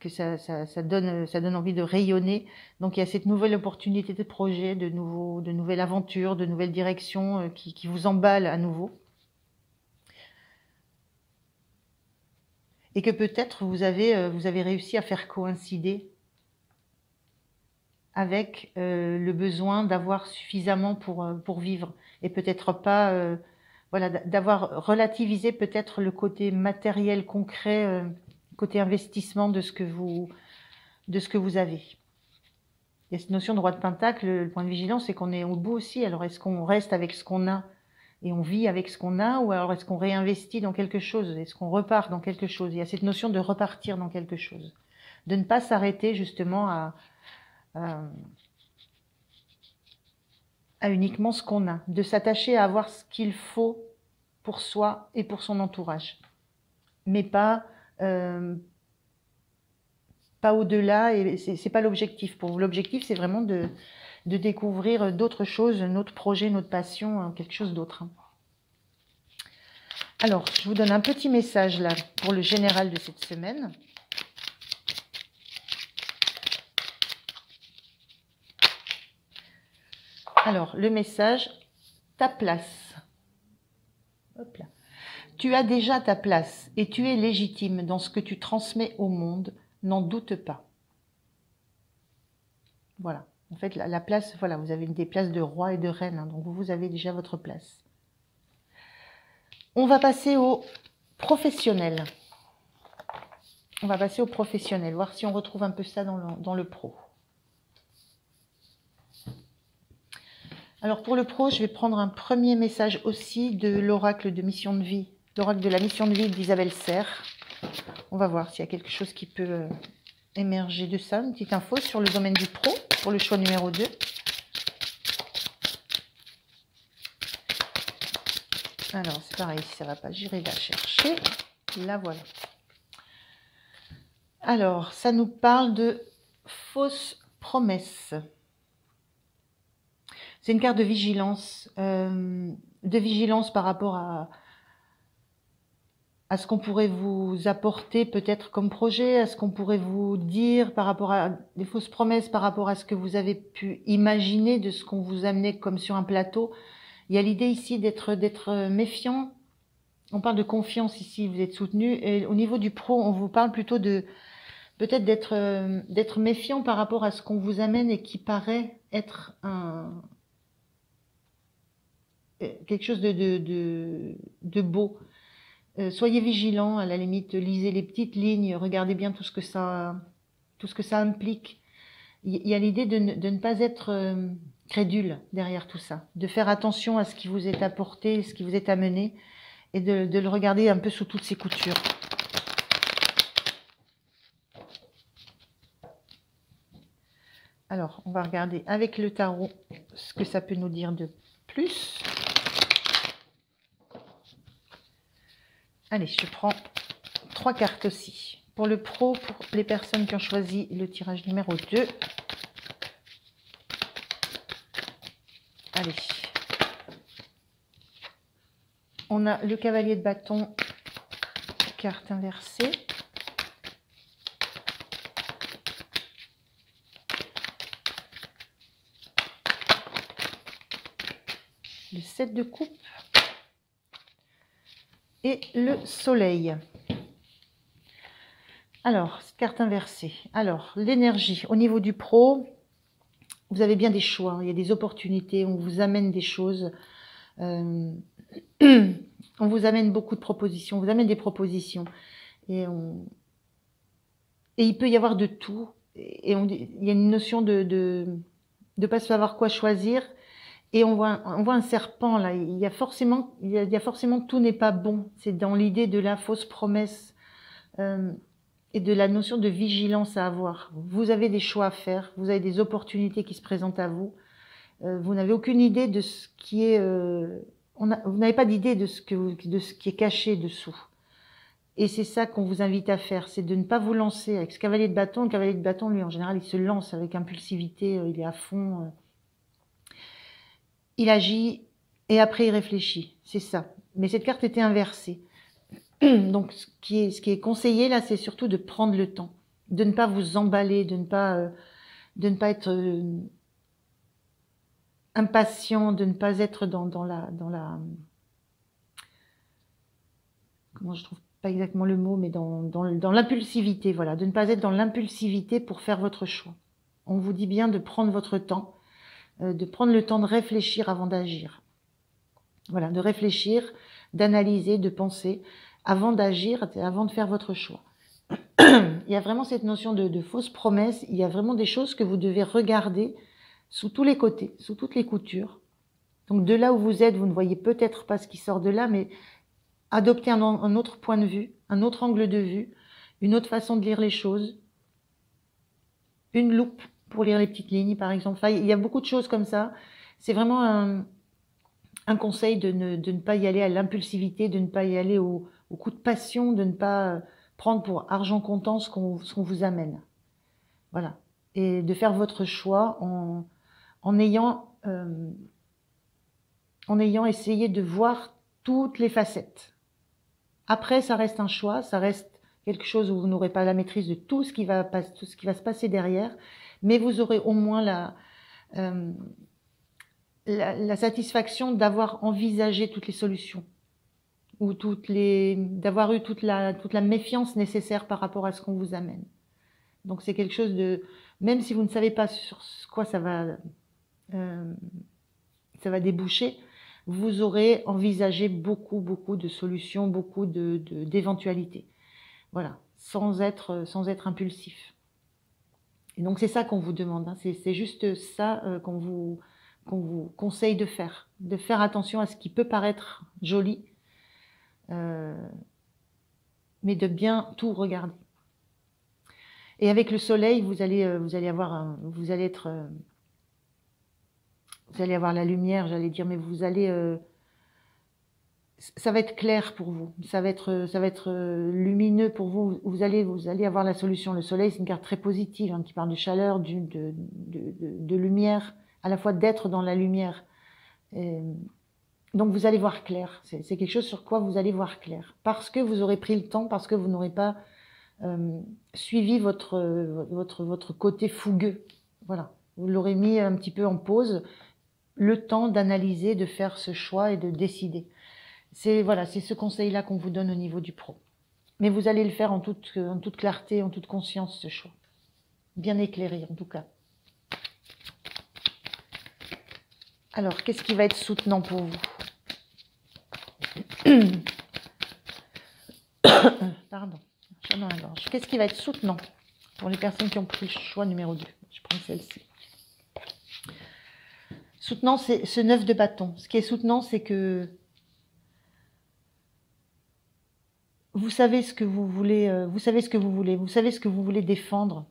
ça donne envie de rayonner. Donc il y a cette nouvelle opportunité de projet, de nouvelles aventures, de nouvelles directions qui vous emballent à nouveau. Et que peut-être vous avez réussi à faire coïncider avec le besoin d'avoir suffisamment pour vivre. Et peut-être pas voilà, d'avoir relativisé peut-être le côté matériel, concret, côté investissement de ce que vous avez. Il y a cette notion de roi de pentacle, le point de vigilance, c'est qu'on est au bout aussi. Alors, est-ce qu'on reste avec ce qu'on a et on vit avec ce qu'on a, ou alors est-ce qu'on réinvestit dans quelque chose? Est-ce qu'on repart dans quelque chose? Il y a cette notion de repartir dans quelque chose. De ne pas s'arrêter justement à uniquement ce qu'on a. De s'attacher à avoir ce qu'il faut pour soi et pour son entourage. Mais pas au-delà, et c'est pas l'objectif. Pour vous, l'objectif, c'est vraiment de découvrir d'autres choses, notre projet, notre passion, quelque chose d'autre. Alors, je vous donne un petit message là pour le général de cette semaine. Alors, le message, ta place. Hop là. Tu as déjà ta place et tu es légitime dans ce que tu transmets au monde, n'en doute pas. Voilà. En fait, la place, voilà, vous avez des places de roi et de reine, hein, donc vous avez déjà votre place. On va passer au professionnel. On va passer au professionnel, voir si on retrouve un peu ça dans le pro. Alors pour le pro, je vais prendre un premier message aussi de l'oracle de mission de vie, l'oracle de la mission de vie d'Isabelle Serre. On va voir s'il y a quelque chose qui peut émerger de ça, une petite info sur le domaine du pro, pour le choix numéro 2. Alors, c'est pareil, si ça ne va pas, j'irai la chercher. La voilà. Alors, ça nous parle de fausses promesses. C'est une carte de vigilance par rapport à ce qu'on pourrait vous apporter peut-être comme projet, à ce qu'on pourrait vous dire par rapport à des fausses promesses, par rapport à ce que vous avez pu imaginer de ce qu'on vous amenait comme sur un plateau. Il y a l'idée ici d'être méfiant. On parle de confiance ici, vous êtes soutenu. Et au niveau du pro, on vous parle plutôt de peut-être d'être méfiant par rapport à ce qu'on vous amène et qui paraît être quelque chose de beau. Soyez vigilants, à la limite, lisez les petites lignes, regardez bien tout ce que ça implique. Il y a l'idée de ne pas être crédule derrière tout ça, de faire attention à ce qui vous est apporté, ce qui vous est amené, et de le regarder un peu sous toutes ses coutures. Alors, on va regarder avec le tarot ce que ça peut nous dire de plus. Allez, je prends 3 cartes aussi. Pour le pro, pour les personnes qui ont choisi le tirage numéro 2. Allez. On a le cavalier de bâton, carte inversée. Le 7 de coupe. Et le soleil. Alors, cette carte inversée. Alors, l'énergie. Au niveau du pro, vous avez bien des choix. Il y a des opportunités. On vous amène des choses. On vous amène beaucoup de propositions. On vous amène des propositions. Et il peut y avoir de tout. Et il y a une notion de pas savoir quoi choisir. Et on voit un serpent là. Il y a forcément tout n'est pas bon. C'est dans l'idée de la fausse promesse et de la notion de vigilance à avoir. Vous avez des choix à faire. Vous avez des opportunités qui se présentent à vous. Vous n'avez aucune idée de ce qui est. Vous n'avez pas d'idée de ce qui est caché dessous. Et c'est ça qu'on vous invite à faire, c'est de ne pas vous lancer avec ce cavalier de bâton. Le cavalier de bâton, lui, en général, il se lance avec impulsivité. Il est à fond. Il agit et après il réfléchit, c'est ça. Mais cette carte était inversée. Donc ce qui est conseillé là, c'est surtout de prendre le temps, de ne pas vous emballer, de ne pas être impatient, de ne pas être dans la comment je trouve pas exactement le mot, mais dans l'impulsivité, voilà, de ne pas être dans l'impulsivité pour faire votre choix. On vous dit bien de prendre votre temps. De prendre le temps de réfléchir avant d'agir. Voilà, de réfléchir, d'analyser, de penser, avant d'agir, avant de faire votre choix. Il y a vraiment cette notion de fausse promesse, il y a vraiment des choses que vous devez regarder sous tous les côtés, sous toutes les coutures. Donc de là où vous êtes, vous ne voyez peut-être pas ce qui sort de là, mais adoptez un autre point de vue, un autre angle de vue, une autre façon de lire les choses, une loupe pour lire les petites lignes par exemple. Enfin, il y a beaucoup de choses comme ça. C'est vraiment un conseil de ne pas y aller à l'impulsivité, de ne pas y aller au coup de passion, de ne pas prendre pour argent comptant ce qu'on vous amène. Voilà. Et de faire votre choix en ayant essayé de voir toutes les facettes. Après, ça reste un choix, ça reste quelque chose où vous n'aurez pas la maîtrise de tout ce qui va se passer derrière, mais vous aurez au moins la satisfaction d'avoir envisagé toutes les solutions, ou d'avoir eu toute la méfiance nécessaire par rapport à ce qu'on vous amène. Donc c'est quelque chose de, même si vous ne savez pas sur quoi ça va déboucher, vous aurez envisagé beaucoup de solutions, beaucoup d'éventualités. Voilà, sans être impulsif. Et donc c'est ça qu'on vous demande, hein. C'est juste ça qu'on vous conseille de faire attention à ce qui peut paraître joli, mais de bien tout regarder. Et avec le soleil, vous allez avoir la lumière, j'allais dire, mais vous allez ça va être clair pour vous, ça va être lumineux pour vous. Vous allez avoir la solution. Le soleil, c'est une carte très positive, hein, qui parle de chaleur, de lumière, à la fois d'être dans la lumière. Et donc vous allez voir clair. C'est quelque chose sur quoi vous allez voir clair, parce que vous aurez pris le temps, parce que vous n'aurez pas suivi votre côté fougueux. Voilà, vous l'aurez mis un petit peu en pause, le temps d'analyser, de faire ce choix et de décider. C'est ce conseil-là qu'on vous donne au niveau du pro. Mais vous allez le faire en toute clarté, en toute conscience, ce choix. Bien éclairé, en tout cas. Alors, qu'est-ce qui va être soutenant pour vous? Pardon, chat dans la gorge. Qu'est-ce qui va être soutenant pour les personnes qui ont pris le choix numéro 2? Je prends celle-ci. Soutenant, c'est ce 9 de bâton. Ce qui est soutenant, c'est que vous savez ce que vous voulez, vous savez ce que vous voulez défendre.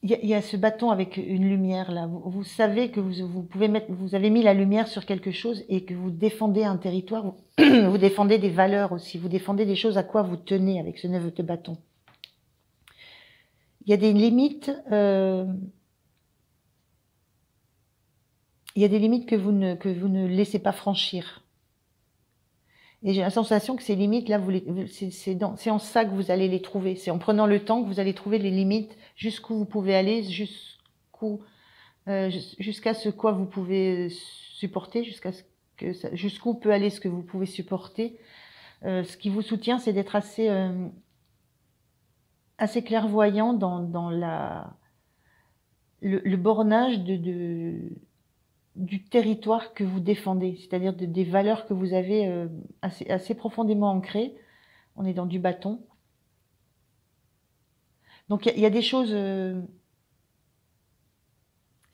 Il y a ce bâton avec une lumière là. Vous savez que vous avez mis la lumière sur quelque chose et que vous défendez un territoire. Vous défendez des valeurs aussi. Vous défendez des choses à quoi vous tenez avec ce 9 de bâton. Il y a des limites. Il y a des limites que vous ne laissez pas franchir. Et j'ai la sensation que ces limites-là, c'est en ça que vous allez les trouver. C'est en prenant le temps que vous allez trouver les limites, jusqu'où vous pouvez aller, jusqu'à ce quoi vous pouvez supporter, jusqu'où peut aller ce que vous pouvez supporter. Ce qui vous soutient, c'est d'être assez clairvoyant dans le bornage du territoire que vous défendez, c'est-à-dire des valeurs que vous avez assez profondément ancrées. On est dans du bâton. Donc il y a des choses...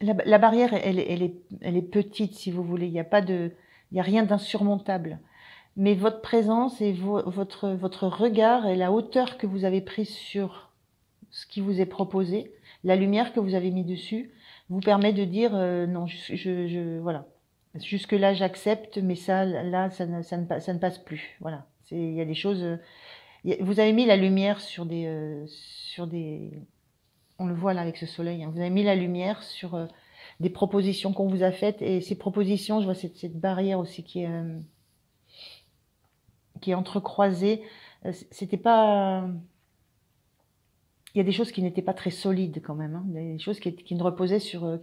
la barrière, elle est petite, si vous voulez. Il y a rien d'insurmontable. Mais votre présence et votre regard et la hauteur que vous avez prise sur ce qui vous est proposé, la lumière que vous avez mis dessus, vous permet de dire non, voilà. Jusque-là, j'accepte, mais ça ne passe plus. Voilà. Il y a des choses. Vous avez mis la lumière sur des. On le voit là avec ce soleil. Hein, vous avez mis la lumière sur des propositions qu'on vous a faites, et ces propositions, je vois cette barrière aussi qui est entrecroisée. C'était pas. Il y a des choses qui n'étaient pas très solides quand même, hein. Des choses qui reposaient sur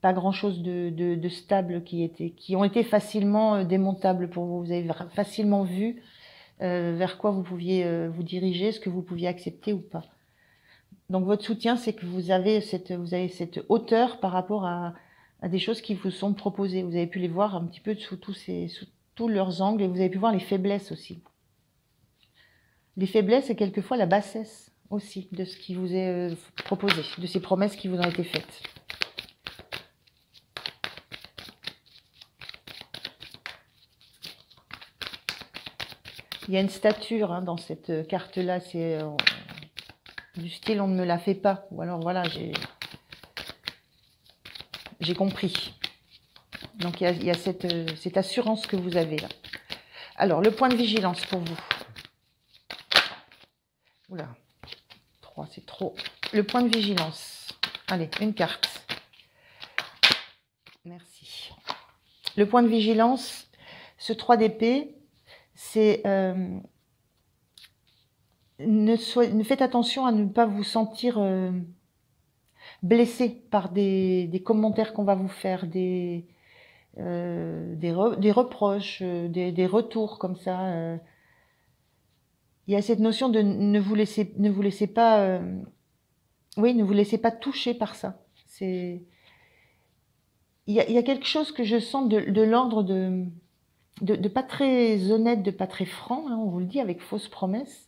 pas grand-chose de stable, qui ont été facilement démontables pour vous. Vous avez facilement vu vers quoi vous pouviez vous diriger, ce que vous pouviez accepter ou pas. Donc votre soutien, c'est que vous avez cette hauteur par rapport à des choses qui vous sont proposées. Vous avez pu les voir un petit peu sous tous leurs angles, et vous avez pu voir les faiblesses aussi. Les faiblesses et quelquefois la bassesse aussi de ce qui vous est proposé, de ces promesses qui vous ont été faites. Il y a une stature hein, dans cette carte-là, c'est du style on ne me la fait pas. Ou alors voilà, j'ai compris. Donc il y a cette assurance que vous avez là. Alors, le point de vigilance pour vous. Oula, 3, c'est trop. Le point de vigilance. Allez, une carte. Merci. Le point de vigilance, ce 3 d'épée, c'est... faites attention à ne pas vous sentir blessé par des commentaires qu'on va vous faire, des reproches, des retours comme ça. Il y a cette notion de ne vous laissez pas, oui, ne vous laissez pas toucher par ça. Il y a quelque chose que je sens de l'ordre de pas très honnête, de pas très franc, hein, on vous le dit, avec fausses promesses.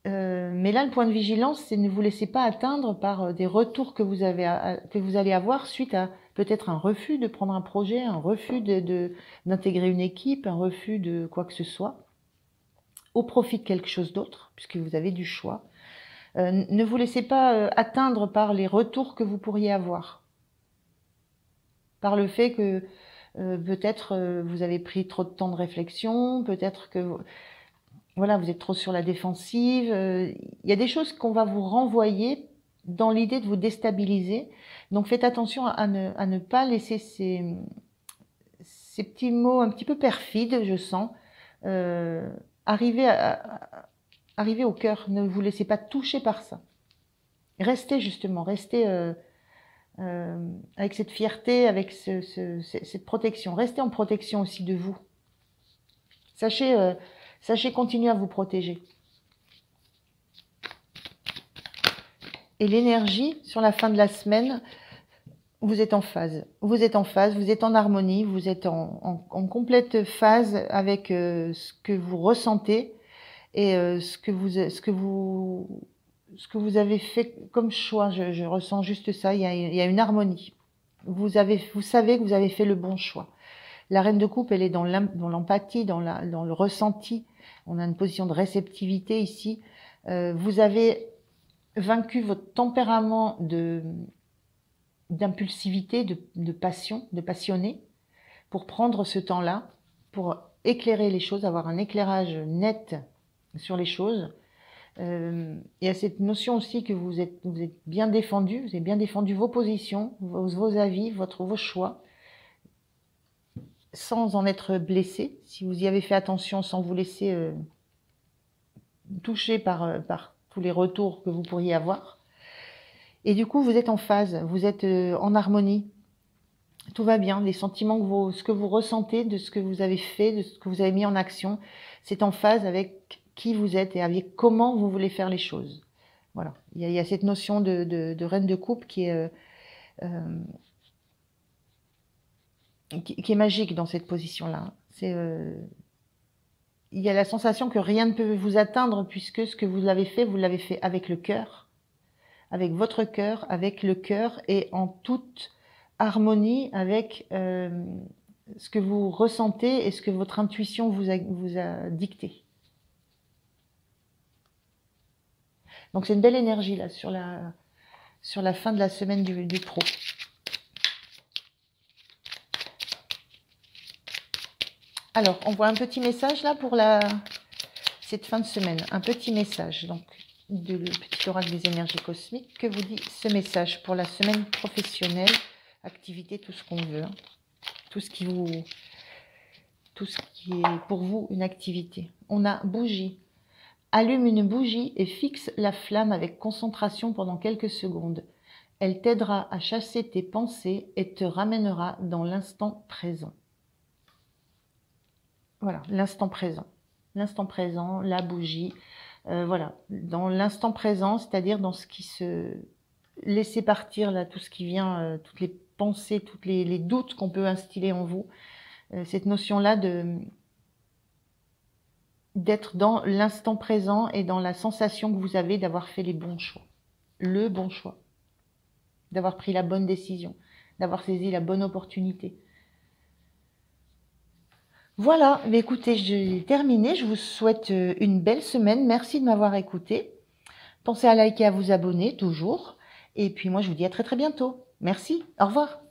Mais là, le point de vigilance, c'est ne vous laissez pas atteindre par des retours que vous allez avoir suite à peut-être un refus de prendre un projet, un refus d'intégrer une équipe, un refus de quoi que ce soit, au profit de quelque chose d'autre, puisque vous avez du choix. Ne vous laissez pas atteindre par les retours que vous pourriez avoir. Par le fait que peut-être vous avez pris trop de temps de réflexion, peut-être que voilà, vous êtes trop sur la défensive. Il y a des choses qu'on va vous renvoyer dans l'idée de vous déstabiliser. Donc faites attention à ne pas laisser ces petits mots un petit peu perfides, je sens, arriver au cœur. Ne vous laissez pas toucher par ça. Restez justement, restez avec cette fierté, avec cette protection. Restez en protection aussi de vous. Sachez continuer à vous protéger. Et l'énergie, sur la fin de la semaine, vous êtes en phase. Vous êtes en phase, vous êtes en harmonie, vous êtes en complète phase avec ce que vous ressentez et ce que vous avez fait comme choix. Je ressens juste ça, il y a une harmonie. Vous savez que vous avez fait le bon choix. La reine de coupe, elle est dans l'empathie, dans le ressenti. On a une position de réceptivité ici. Vous avez vaincu votre tempérament d'impulsivité, de passion, de passionné, pour prendre ce temps-là, pour éclairer les choses, avoir un éclairage net sur les choses. Il y a cette notion aussi que vous êtes bien défendu, vous avez bien défendu vos positions, vos avis, vos choix, sans en être blessé, si vous y avez fait attention, sans vous laisser toucher par tous les retours que vous pourriez avoir. Et du coup, vous êtes en phase, vous êtes en harmonie. Tout va bien, les sentiments, ce que vous ressentez, de ce que vous avez fait, de ce que vous avez mis en action, c'est en phase avec qui vous êtes et avec comment vous voulez faire les choses. Voilà, il y a cette notion de reine de coupe qui est magique dans cette position-là. Il y a la sensation que rien ne peut vous atteindre puisque ce que vous l'avez fait avec le cœur, avec votre cœur, avec le cœur et en toute harmonie avec ce que vous ressentez et ce que votre intuition vous a dicté. Donc c'est une belle énergie là sur la fin de la semaine du pro. Alors, on voit un petit message là pour cette fin de semaine. Un petit message, donc, le petit oracle des énergies cosmiques. Que vous dit ce message pour la semaine professionnelle, activité, tout ce qu'on veut. Hein. Tout ce qui est pour vous une activité. On a bougie. Allume une bougie et fixe la flamme avec concentration pendant quelques secondes. Elle t'aidera à chasser tes pensées et te ramènera dans l'instant présent. Voilà, l'instant présent. L'instant présent, la bougie. Voilà, dans l'instant présent, c'est-à-dire dans ce qui se... Laissez partir là tout ce qui vient, toutes les pensées, tous les doutes qu'on peut instiller en vous. Cette notion-là d'être dans l'instant présent et dans la sensation que vous avez d'avoir fait les bons choix. Le bon choix. D'avoir pris la bonne décision. D'avoir saisi la bonne opportunité. Voilà, mais écoutez, j'ai terminé. Je vous souhaite une belle semaine. Merci de m'avoir écouté. Pensez à liker, à vous abonner, toujours. Et puis moi, je vous dis à très très bientôt. Merci, au revoir.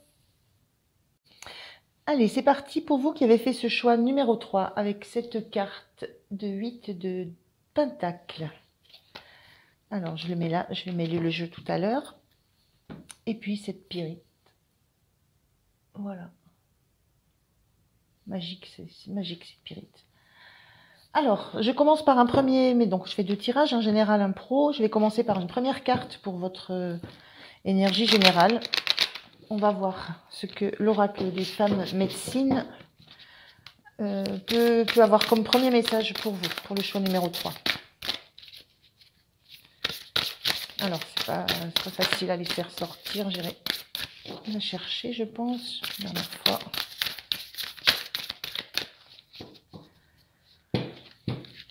Allez, c'est parti pour vous qui avez fait ce choix numéro 3 avec cette carte de 8 de Pentacle. Alors, je le mets là, je vais mêler le jeu tout à l'heure. Et puis cette pyrite. Voilà. Magique, c'est magique cette pyrite. Alors, je commence par un premier, mais donc je fais 2 tirages, un général, un pro. Je vais commencer par une première carte pour votre énergie générale. On va voir ce que l'oracle des femmes médecines peut avoir comme premier message pour vous, pour le choix numéro 3. Alors, c'est pas facile à les faire sortir, j'irai la chercher, je pense, la dernière fois.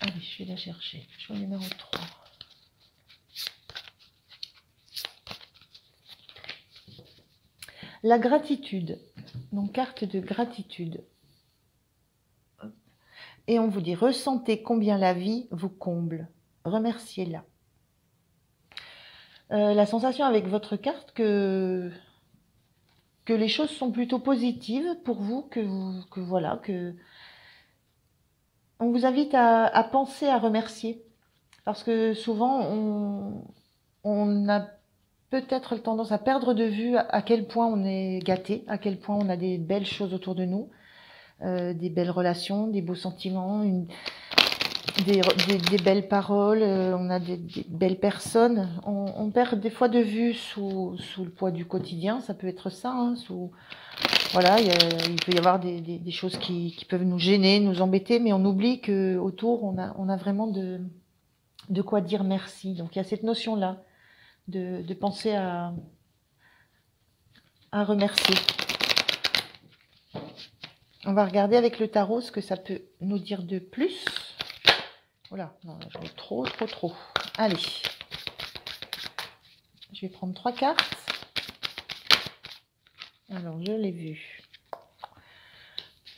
Allez, je vais la chercher, choix numéro 3. La gratitude, donc carte de gratitude. Et on vous dit, ressentez combien la vie vous comble. Remerciez-la. La sensation avec votre carte que les choses sont plutôt positives pour vous, que voilà, que on vous invite à penser à remercier. Parce que souvent, on a peut-être tendance à perdre de vue à quel point on est gâté, à quel point on a des belles choses autour de nous, des belles relations, des beaux sentiments, des belles paroles, on a des belles personnes. On perd des fois de vue sous le poids du quotidien, ça peut être ça. Hein, voilà, il peut y avoir des choses qui peuvent nous gêner, nous embêter, mais on oublie que autour on a vraiment de quoi dire merci. Donc il y a cette notion-là de penser à remercier. On va regarder avec le tarot ce que ça peut nous dire de plus. Voilà, non, je vais trop. Allez, je vais prendre 3 cartes. Alors, je l'ai vu.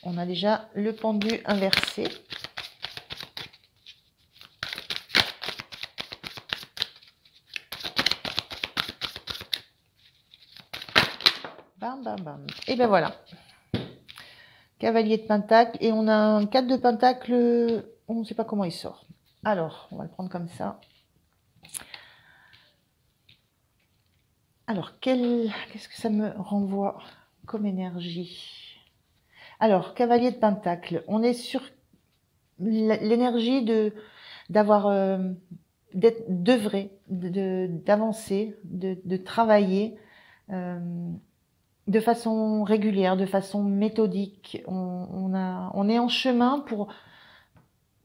On a déjà le pendu inversé. Bam, bam, bam. Et ben voilà. Cavalier de Pentacle. Et on a un 4 de Pentacle. On ne sait pas comment il sort. Alors, on va le prendre comme ça. Alors, qu'est-ce que ça me renvoie comme énergie? Alors, Cavalier de Pentacle. On est sur l'énergie d'avoir... d'œuvrer, d'avancer, de travailler de façon régulière, de façon méthodique. On est en chemin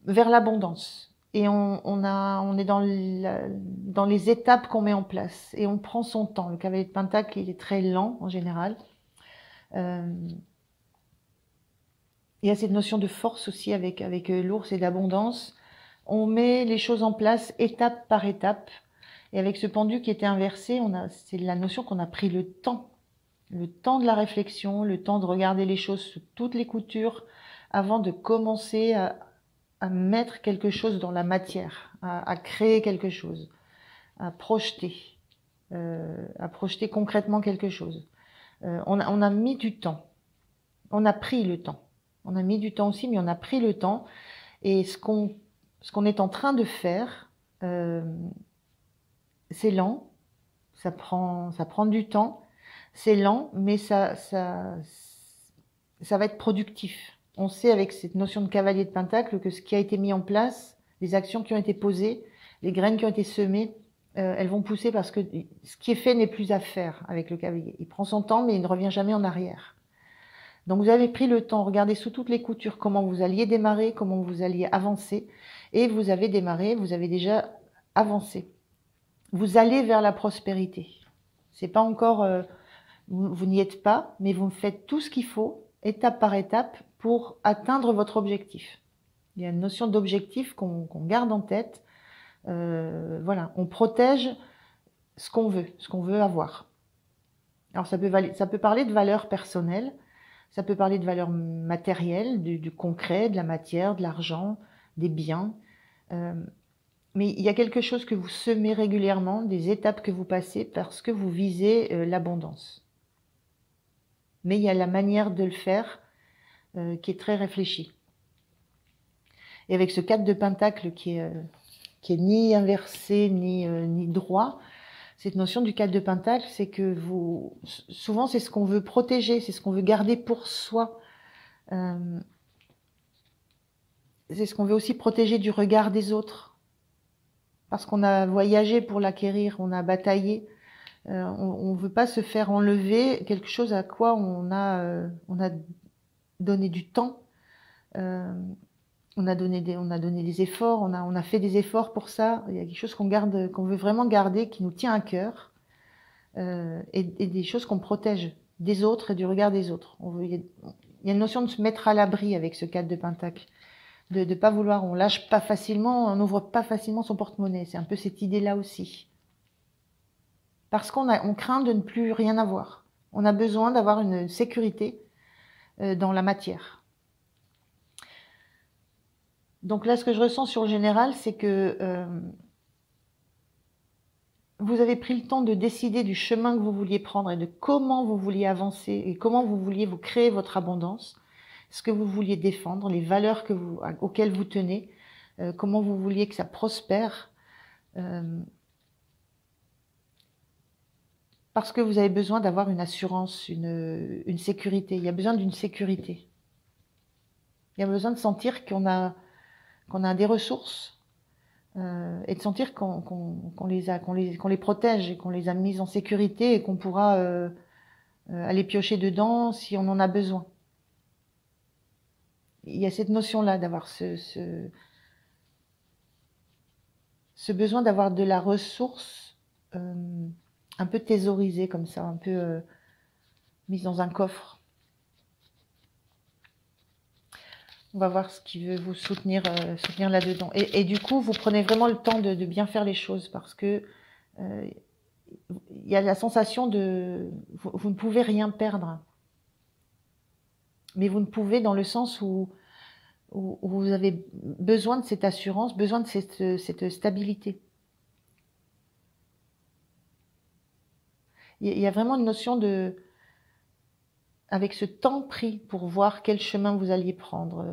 vers l'abondance. Et on est dans les étapes qu'on met en place. Et on prend son temps. Le cavalier de Pentacle, il est très lent en général. Il y a cette notion de force aussi avec l'ours et d'abondance. On met les choses en place étape par étape. Et avec ce pendu qui était inversé, c'est la notion qu'on a pris le temps de la réflexion, le temps de regarder les choses sous toutes les coutures avant de commencer à mettre quelque chose dans la matière, à créer quelque chose, à projeter concrètement quelque chose. On a mis du temps, on a pris le temps. On a mis du temps aussi, mais on a pris le temps. Et ce qu'on est en train de faire, c'est lent, ça prend du temps, c'est lent, mais ça va être productif. On sait avec cette notion de cavalier de Pentacle que ce qui a été mis en place, les actions qui ont été posées, les graines qui ont été semées, elles vont pousser parce que ce qui est fait n'est plus à faire avec le cavalier. Il prend son temps, mais il ne revient jamais en arrière. Donc vous avez pris le temps, regardez sous toutes les coutures comment vous alliez démarrer, comment vous alliez avancer. et vous avez démarré, vous avez déjà avancé. Vous allez vers la prospérité. C'est pas encore, vous n'y êtes pas, mais vous faites tout ce qu'il faut, étape par étape, pour atteindre votre objectif. Il y a une notion d'objectif qu'on garde en tête. Voilà, on protège ce qu'on veut avoir. Alors ça peut parler de valeurs personnelles, ça peut parler de valeurs matérielles, du concret, de la matière, de l'argent, des biens. Mais il y a quelque chose que vous semez régulièrement, des étapes que vous passez parce que vous visez l'abondance. Mais il y a la manière de le faire qui est très réfléchie. Et avec ce 4 de Pentacle qui est ni inversé ni droit, cette notion du 4 de Pentacle, c'est que souvent c'est ce qu'on veut protéger, c'est ce qu'on veut garder pour soi. C'est ce qu'on veut aussi protéger du regard des autres. Parce qu'on a voyagé pour l'acquérir, on a bataillé. On ne veut pas se faire enlever quelque chose à quoi on a donné du temps. On a donné des efforts, on a fait des efforts pour ça. Il y a quelque chose qu'on veut vraiment garder, qui nous tient à cœur, et des choses qu'on protège des autres et du regard des autres. Il y a une notion de se mettre à l'abri avec ce 4 de Pentacle, de pas vouloir, on lâche pas facilement, on n'ouvre pas facilement son porte-monnaie. C'est un peu cette idée-là aussi, parce on craint de ne plus rien avoir. On a besoin d'avoir une sécurité dans la matière. Donc là, ce que je ressens sur le général, c'est que vous avez pris le temps de décider du chemin que vous vouliez prendre et de comment vous vouliez avancer et comment vous vouliez vous créer votre abondance, ce que vous vouliez défendre, les valeurs auxquelles vous tenez, comment vous vouliez que ça prospère, parce que vous avez besoin d'avoir une assurance, une sécurité. Il y a besoin d'une sécurité. Il y a besoin de sentir qu'on a des ressources, et de sentir qu'on les protège et qu'on les a mises en sécurité et qu'on pourra aller piocher dedans si on en a besoin. Il y a cette notion-là d'avoir ce besoin d'avoir de la ressource un peu thésaurisée comme ça, un peu mise dans un coffre. On va voir ce qui veut vous soutenir là-dedans. Et du coup, vous prenez vraiment le temps de bien faire les choses parce que il y a la sensation vous ne pouvez rien perdre. Mais vous ne pouvez dans le sens où vous avez besoin de cette assurance, besoin de cette stabilité. Il y a vraiment une notion avec ce temps pris pour voir quel chemin vous alliez prendre,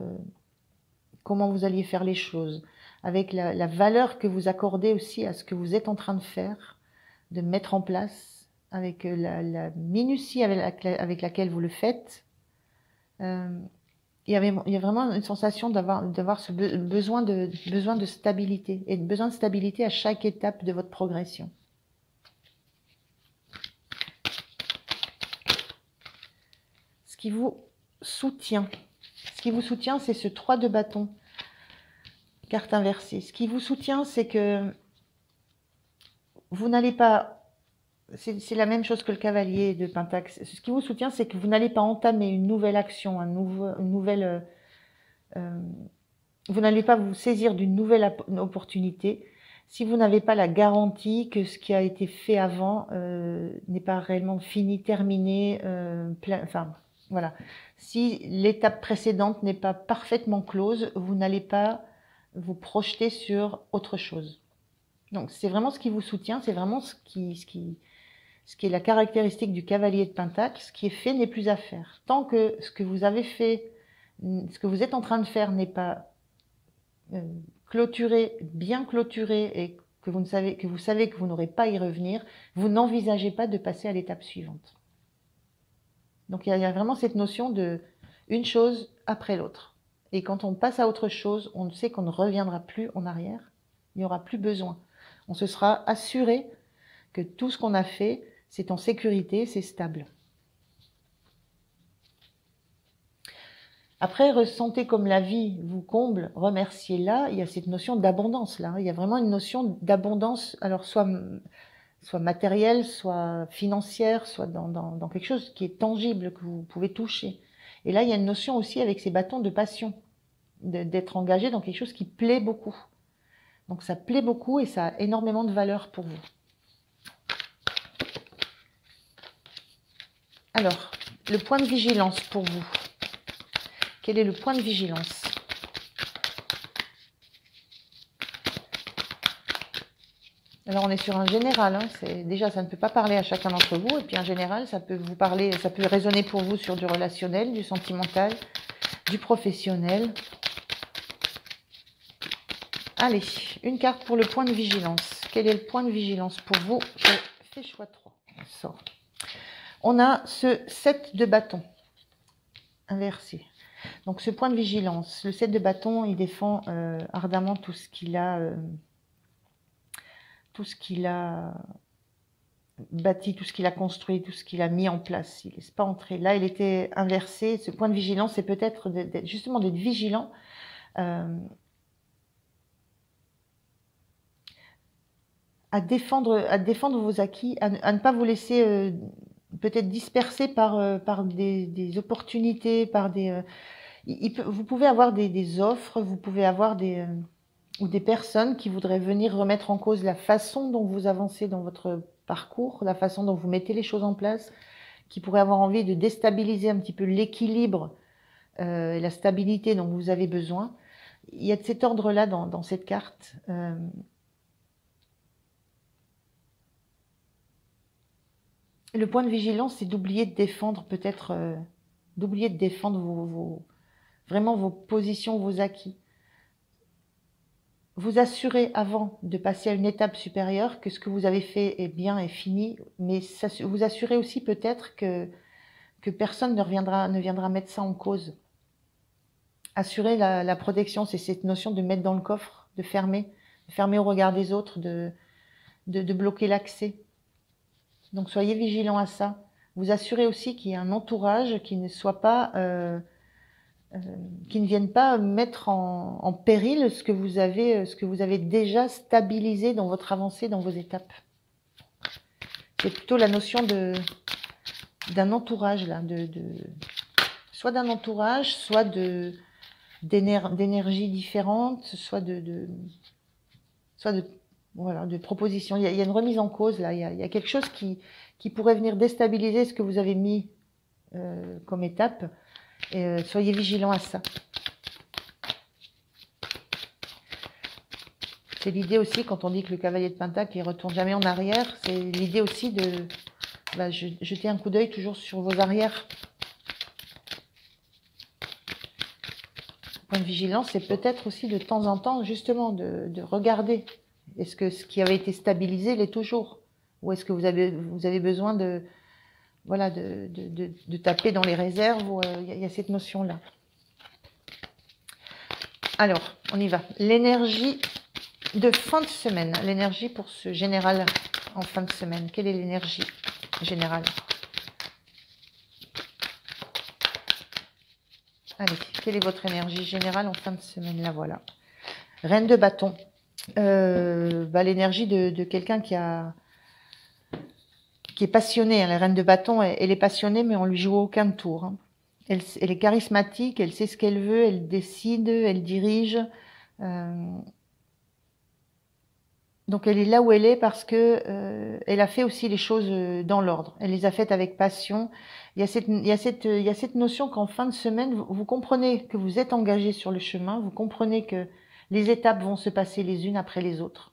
comment vous alliez faire les choses, avec la valeur que vous accordez aussi à ce que vous êtes en train de faire, de mettre en place, avec la minutie avec laquelle vous le faites. Il y a vraiment une sensation d'avoir ce besoin de stabilité, et besoin de stabilité à chaque étape de votre progression. Ce qui vous soutient, c'est ce 3 de bâton, carte inversée. Ce qui vous soutient, c'est que vous n'allez pas, c'est la même chose que le cavalier de Pentacle. Ce qui vous soutient, c'est que vous n'allez pas entamer une nouvelle action, vous n'allez pas vous saisir d'une nouvelle opportunité si vous n'avez pas la garantie que ce qui a été fait avant n'est pas réellement fini, terminé, enfin voilà. Si l'étape précédente n'est pas parfaitement close, vous n'allez pas vous projeter sur autre chose. Donc c'est vraiment ce qui vous soutient, c'est vraiment ce qui est la caractéristique du cavalier de Pentacle. Ce qui est fait n'est plus à faire. Tant que ce que vous avez fait, ce que vous êtes en train de faire n'est pas bien clôturé, et que vous savez que vous n'aurez pas à y revenir, vous n'envisagez pas de passer à l'étape suivante. Donc il y a vraiment cette notion de une chose après l'autre. Et quand on passe à autre chose, on sait qu'on ne reviendra plus en arrière, il n'y aura plus besoin. On se sera assuré que tout ce qu'on a fait, c'est en sécurité, c'est stable. Après, ressentez comme la vie vous comble, remerciez-la. Il y a cette notion d'abondance là. Il y a vraiment une notion d'abondance, alors soit matérielle, soit financière, soit dans quelque chose qui est tangible, que vous pouvez toucher. Et là, il y a une notion aussi avec ces bâtons de passion, d'être engagé dans quelque chose qui plaît beaucoup. Donc ça plaît beaucoup et ça a énormément de valeur pour vous. Alors, le point de vigilance pour vous. Quel est le point de vigilance? Alors on est sur un général, hein. Déjà ça ne peut pas parler à chacun d'entre vous, et puis un général ça peut vous parler, ça peut résonner pour vous sur du relationnel, du sentimental, du professionnel. Allez, une carte pour le point de vigilance. Quel est le point de vigilance pour vous? Je fais choix 3. On sort. On a ce 7 de bâton inversé. Donc ce point de vigilance, le 7 de bâton, il défend ardemment tout ce qu'il a bâti, tout ce qu'il a construit, tout ce qu'il a mis en place. Il ne laisse pas entrer. Là, il était inversé. Ce point de vigilance, c'est peut-être justement d'être vigilant à défendre vos acquis, à ne pas vous laisser peut-être disperser par des opportunités, par des... vous pouvez avoir des offres, vous pouvez avoir ou des personnes qui voudraient venir remettre en cause la façon dont vous avancez dans votre parcours, la façon dont vous mettez les choses en place, qui pourraient avoir envie de déstabiliser un petit peu l'équilibre et la stabilité dont vous avez besoin. Il y a de cet ordre-là dans cette carte. Le point de vigilance, c'est d'oublier de défendre peut-être, d'oublier de défendre vraiment vos positions, vos acquis. Vous assurez avant de passer à une étape supérieure que ce que vous avez fait est bien et fini, mais vous assurez aussi peut-être que personne ne viendra mettre ça en cause. Assurer la protection, c'est cette notion de mettre dans le coffre, de fermer au regard des autres, de bloquer l'accès. Donc soyez vigilants à ça. Vous assurez aussi qu'il y ait un entourage qui ne soit pas, qui ne vienne pas mettre en péril ce que vous avez déjà stabilisé dans votre avancée, dans vos étapes. C'est plutôt la notion d'un entourage là, soit d'un entourage, soit d'énergie différente, soit de propositions. Il y a une remise en cause là. Il y a quelque chose qui pourrait venir déstabiliser ce que vous avez mis comme étape. Et, soyez vigilants à ça. C'est l'idée aussi, quand on dit que le cavalier de Pentacle ne retourne jamais en arrière, c'est l'idée aussi de jeter un coup d'œil toujours sur vos arrières. Point de vigilance, c'est peut-être aussi de temps en temps, justement, de regarder. Est-ce que ce qui avait été stabilisé l'est toujours? Ou est-ce que vous avez besoin de taper dans les réserves? Il y a cette notion-là. Alors, on y va. L'énergie de fin de semaine. L'énergie pour ce général en fin de semaine. Quelle est l'énergie générale? Allez, quelle est votre énergie générale en fin de semaine? La voilà. Reine de bâton. L'énergie de quelqu'un qui est passionné. La reine de bâton, elle est passionnée, mais on lui joue aucun tour. Hein. Elle est charismatique, elle sait ce qu'elle veut, elle décide, elle dirige. Donc elle est là où elle est parce que elle a fait aussi les choses dans l'ordre. Elle les a faites avec passion. Il y a cette notion qu'en fin de semaine, vous comprenez que vous êtes engagé sur le chemin, vous comprenez que les étapes vont se passer les unes après les autres,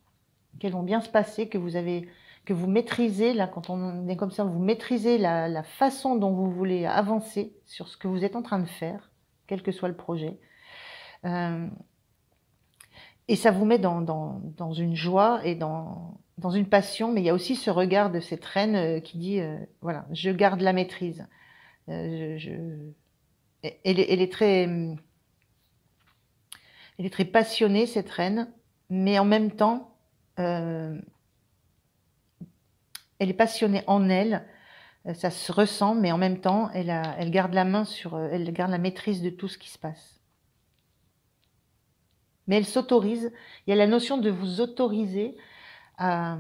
qu'elles vont bien se passer, que vous maîtrisez, là quand on est comme ça, vous maîtrisez la façon dont vous voulez avancer sur ce que vous êtes en train de faire, quel que soit le projet. Et ça vous met dans une joie et dans une passion, mais il y a aussi ce regard de cette reine qui dit, voilà, je garde la maîtrise. Elle est très passionnée, cette reine, mais en même temps, elle est passionnée en elle, Ça se ressent, mais en même temps, elle garde la main elle garde la maîtrise de tout ce qui se passe. Mais elle s'autorise. Il y a la notion de vous autoriser à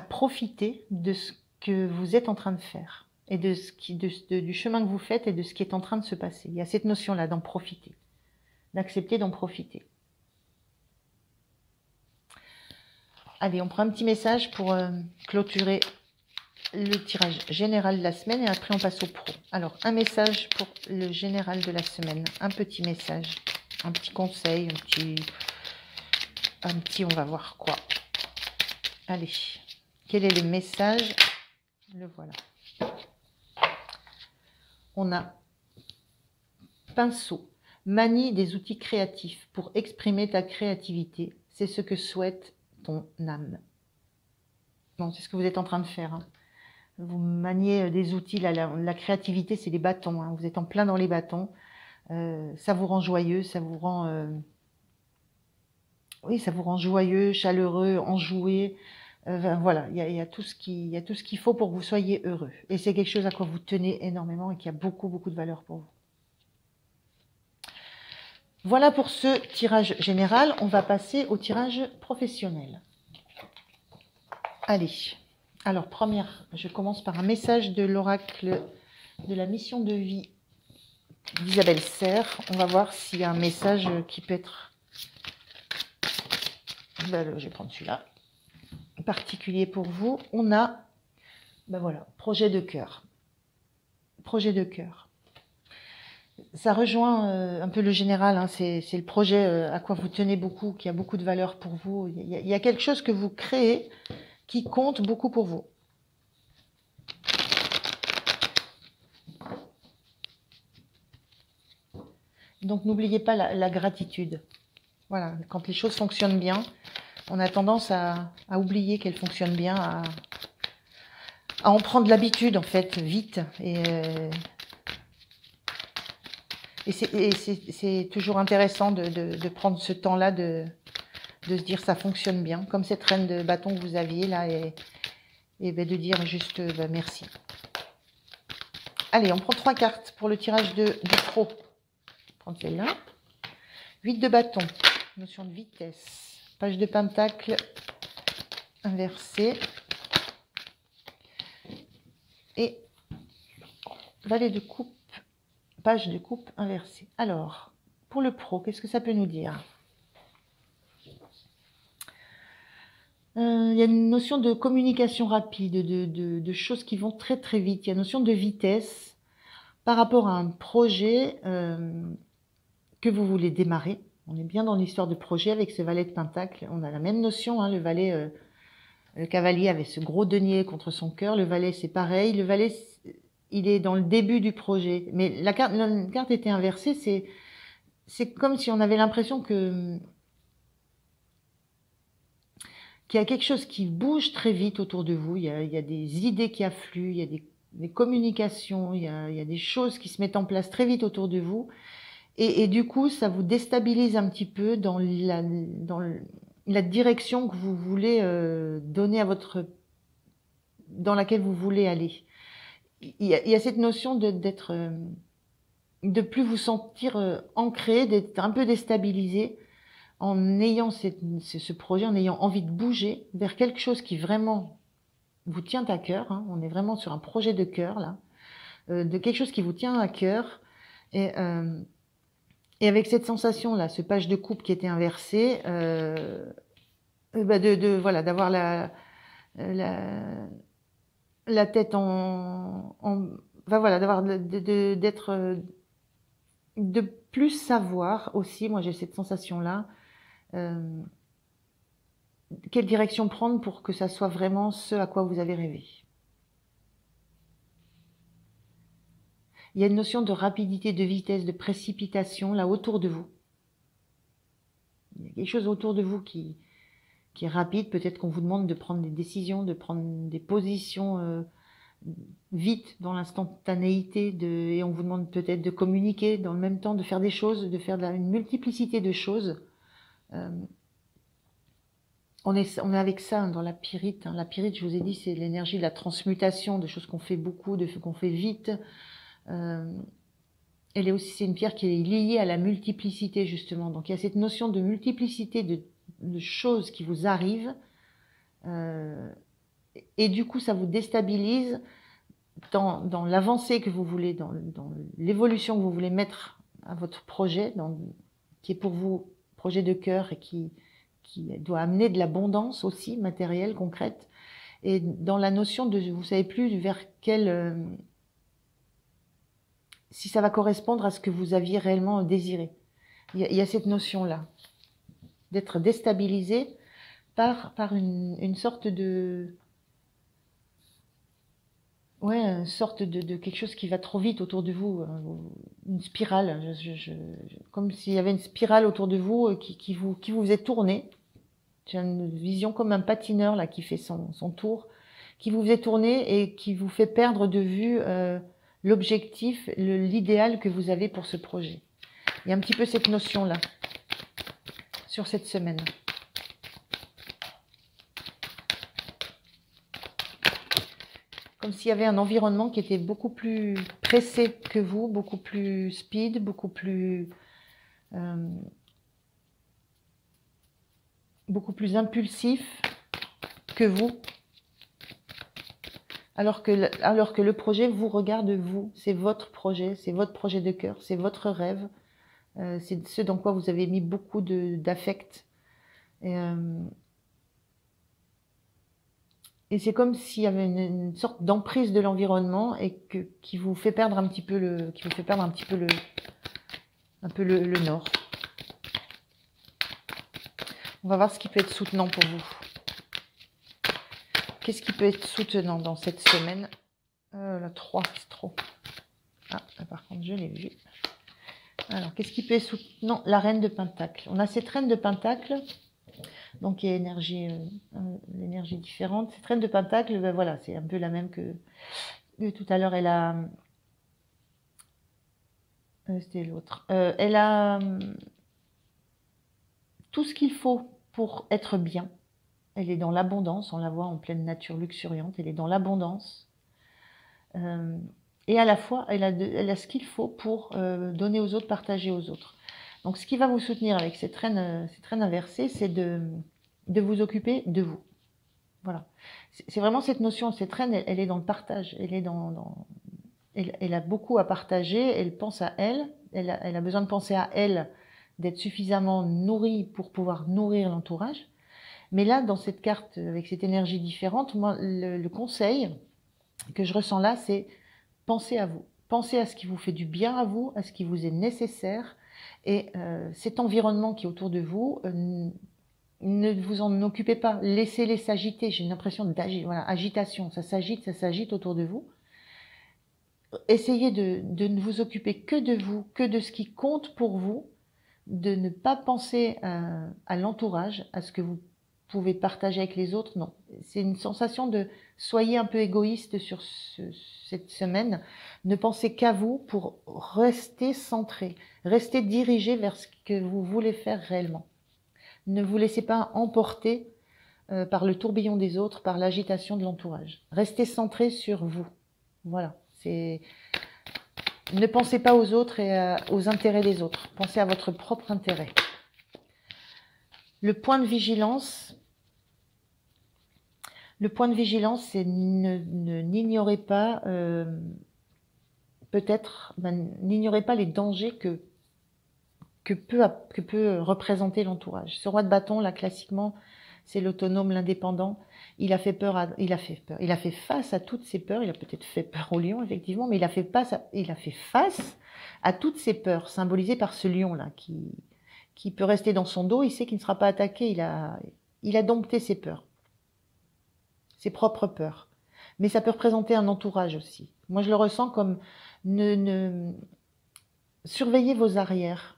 profiter de ce que vous êtes en train de faire et de du chemin que vous faites et de ce qui est en train de se passer. Il y a cette notion-là d'en profiter, d'accepter d'en profiter. Allez, on prend un petit message pour clôturer le tirage général de la semaine et après on passe au pro. Alors, un message pour le général de la semaine, un petit message, un petit conseil, on va voir quoi. Allez, quel est le message? Le voilà. On a pinceau, manie des outils créatifs pour exprimer ta créativité. C'est ce que souhaite ton âme. Bon, c'est ce que vous êtes en train de faire. Hein. Vous maniez des outils. La créativité, c'est les bâtons. Hein. Vous êtes en plein dans les bâtons. Ça vous rend joyeux, ça vous rend... oui, ça vous rend joyeux, chaleureux, enjoué. Voilà, il y a tout ce qu'il faut pour que vous soyez heureux. Et c'est quelque chose à quoi vous tenez énormément et qui a beaucoup, beaucoup de valeur pour vous. Voilà pour ce tirage général. On va passer au tirage professionnel. Allez. Alors, je commence par un message de l'oracle de la mission de vie d'Isabelle Serre. On va voir s'il y a un message qui peut être... Ben, je vais prendre celui-là. Particulier pour vous. On a, ben voilà, projet de cœur. Projet de cœur. Ça rejoint un peu le général, hein, c'est le projet à quoi vous tenez beaucoup, qui a beaucoup de valeur pour vous. Il y a quelque chose que vous créez qui compte beaucoup pour vous. Donc n'oubliez pas la gratitude. Voilà, quand les choses fonctionnent bien, on a tendance à oublier qu'elles fonctionnent bien, à en prendre l'habitude en fait, vite. Et c'est toujours intéressant de prendre ce temps-là, de se dire ça fonctionne bien, comme cette reine de bâton que vous aviez là, et ben de dire juste ben merci. Allez, on prend 3 cartes pour le tirage du pro. On va prendre celle-là. 8 de bâton, notion de vitesse. Page de pentacle inversée. Et valet de coupe, page de coupe inversée. Alors, pour le pro, qu'est-ce que ça peut nous dire? Il y a une notion de communication rapide, de choses qui vont très très vite. Il y a une notion de vitesse par rapport à un projet que vous voulez démarrer. On est bien dans l'histoire de projet avec ce valet de pentacle. On a la même notion, hein, le valet, le cavalier avait ce gros denier contre son cœur. Le valet, c'est pareil. Le valet, il est dans le début du projet. Mais la carte était inversée. C'est comme si on avait l'impression qu'il y a quelque chose qui bouge très vite autour de vous. Il y a des idées qui affluent, il y a des communications, il y a des choses qui se mettent en place très vite autour de vous. Et du coup, ça vous déstabilise un petit peu dans la direction que vous voulez donner dans laquelle vous voulez aller. Il y a cette notion de plus vous sentir ancré, d'être un peu déstabilisé en ayant ce projet, en ayant envie de bouger vers quelque chose qui vraiment vous tient à cœur. Hein. On est vraiment sur un projet de cœur là, de quelque chose qui vous tient à cœur. Et avec cette sensation-là, ce page de coupe qui était inversé, voilà, d'avoir la tête voilà, d'être, de plus savoir aussi. Moi, j'ai cette sensation-là. Quelle direction prendre pour que ça soit vraiment ce à quoi vous avez rêvé. Il y a une notion de rapidité, de vitesse, de précipitation là autour de vous. Il y a quelque chose autour de vous qui est rapide. Peut-être qu'on vous demande de prendre des décisions, de prendre des positions vite dans l'instantanéité, et on vous demande peut-être de communiquer dans le même temps, de faire des choses, de faire une multiplicité de choses. On est avec ça dans la pyrite. La pyrite, je vous ai dit, c'est l'énergie de la transmutation, de choses qu'on fait beaucoup, de choses qu'on fait vite. Elle est aussi, c'est une pierre qui est liée à la multiplicité, justement. Donc il y a cette notion de multiplicité de choses qui vous arrivent. Et du coup, ça vous déstabilise dans l'avancée que vous voulez, dans l'évolution que vous voulez mettre à votre projet, qui est pour vous projet de cœur et qui doit amener de l'abondance aussi, matérielle, concrète. Et dans la notion de, vous savez plus vers quel, si ça va correspondre à ce que vous aviez réellement désiré. Il y a cette notion-là, d'être déstabilisé par une sorte de, ouais, une sorte de quelque chose qui va trop vite autour de vous, une spirale, comme s'il y avait une spirale autour de vous qui vous faisait tourner. J'ai une vision comme un patineur là qui fait son tour, qui vous faisait tourner et qui vous fait perdre de vue l'objectif, l'idéal que vous avez pour ce projet. Il y a un petit peu cette notion-là sur cette semaine. Comme s'il y avait un environnement qui était beaucoup plus pressé que vous, beaucoup plus speed, beaucoup plus impulsif que vous. Alors que le projet vous regarde vous, c'est votre projet de cœur, c'est votre rêve, c'est ce dans quoi vous avez mis beaucoup d'affect. Et c'est comme s'il y avait une sorte d'emprise de l'environnement et qui vous fait perdre un petit peu le nord. On va voir ce qui peut être soutenant pour vous. Qu'est-ce qui peut être soutenant dans cette semaine? La 3, c'est trop. Ah, là, par contre, je l'ai vu. Alors, qu'est-ce qui peut être soutenant? La reine de Pentacle. On a cette reine de Pentacle, donc il y a l'énergie différente. Cette reine de Pentacle, ben voilà, c'est un peu la même que tout à l'heure. Elle a... c'était l'autre. Elle a tout ce qu'il faut pour être bien. Elle est dans l'abondance, on la voit en pleine nature luxuriante, elle est dans l'abondance. Et à la fois, elle a ce qu'il faut pour donner aux autres, partager aux autres. Donc ce qui va vous soutenir avec cette reine inversée, c'est de vous occuper de vous. Voilà. C'est vraiment cette notion, cette reine, elle est dans le partage, elle est elle a beaucoup à partager, elle pense à elle, elle a besoin de penser à elle, d'être suffisamment nourrie pour pouvoir nourrir l'entourage. Mais là, dans cette carte, avec cette énergie différente, moi, le conseil que je ressens là, c'est pensez à vous. Pensez à ce qui vous fait du bien à vous, à ce qui vous est nécessaire. Et cet environnement qui est autour de vous, ne vous en occupez pas. Laissez-les s'agiter. J'ai une impression agitation. Ça s'agite autour de vous. Essayez de ne vous occuper que de vous, que de ce qui compte pour vous, de ne pas penser à l'entourage, à ce que vous pouvez partager avec les autres. Non, c'est une sensation de soyez un peu égoïste sur cette semaine. Ne pensez qu'à vous pour rester centré, rester dirigé vers ce que vous voulez faire réellement. Ne vous laissez pas emporter par le tourbillon des autres, par l'agitation de l'entourage. Restez centré sur vous. Voilà, c'est... Ne pensez pas aux autres et aux intérêts des autres. Pensez à votre propre intérêt. Le point de vigilance, c'est n'ignorez pas, n'ignorez pas les dangers que peut représenter l'entourage. Ce roi de bâton, là, classiquement, c'est l'autonome, l'indépendant. Il a fait face à toutes ces peurs. Il a peut-être fait peur au lion, effectivement, mais il a fait face à toutes ces peurs, symbolisées par ce lion-là, qui peut rester dans son dos. Il sait qu'il ne sera pas attaqué. Il a dompté ses peurs, ses propres peurs. Mais ça peut représenter un entourage aussi. Moi, je le ressens comme surveillez vos arrières,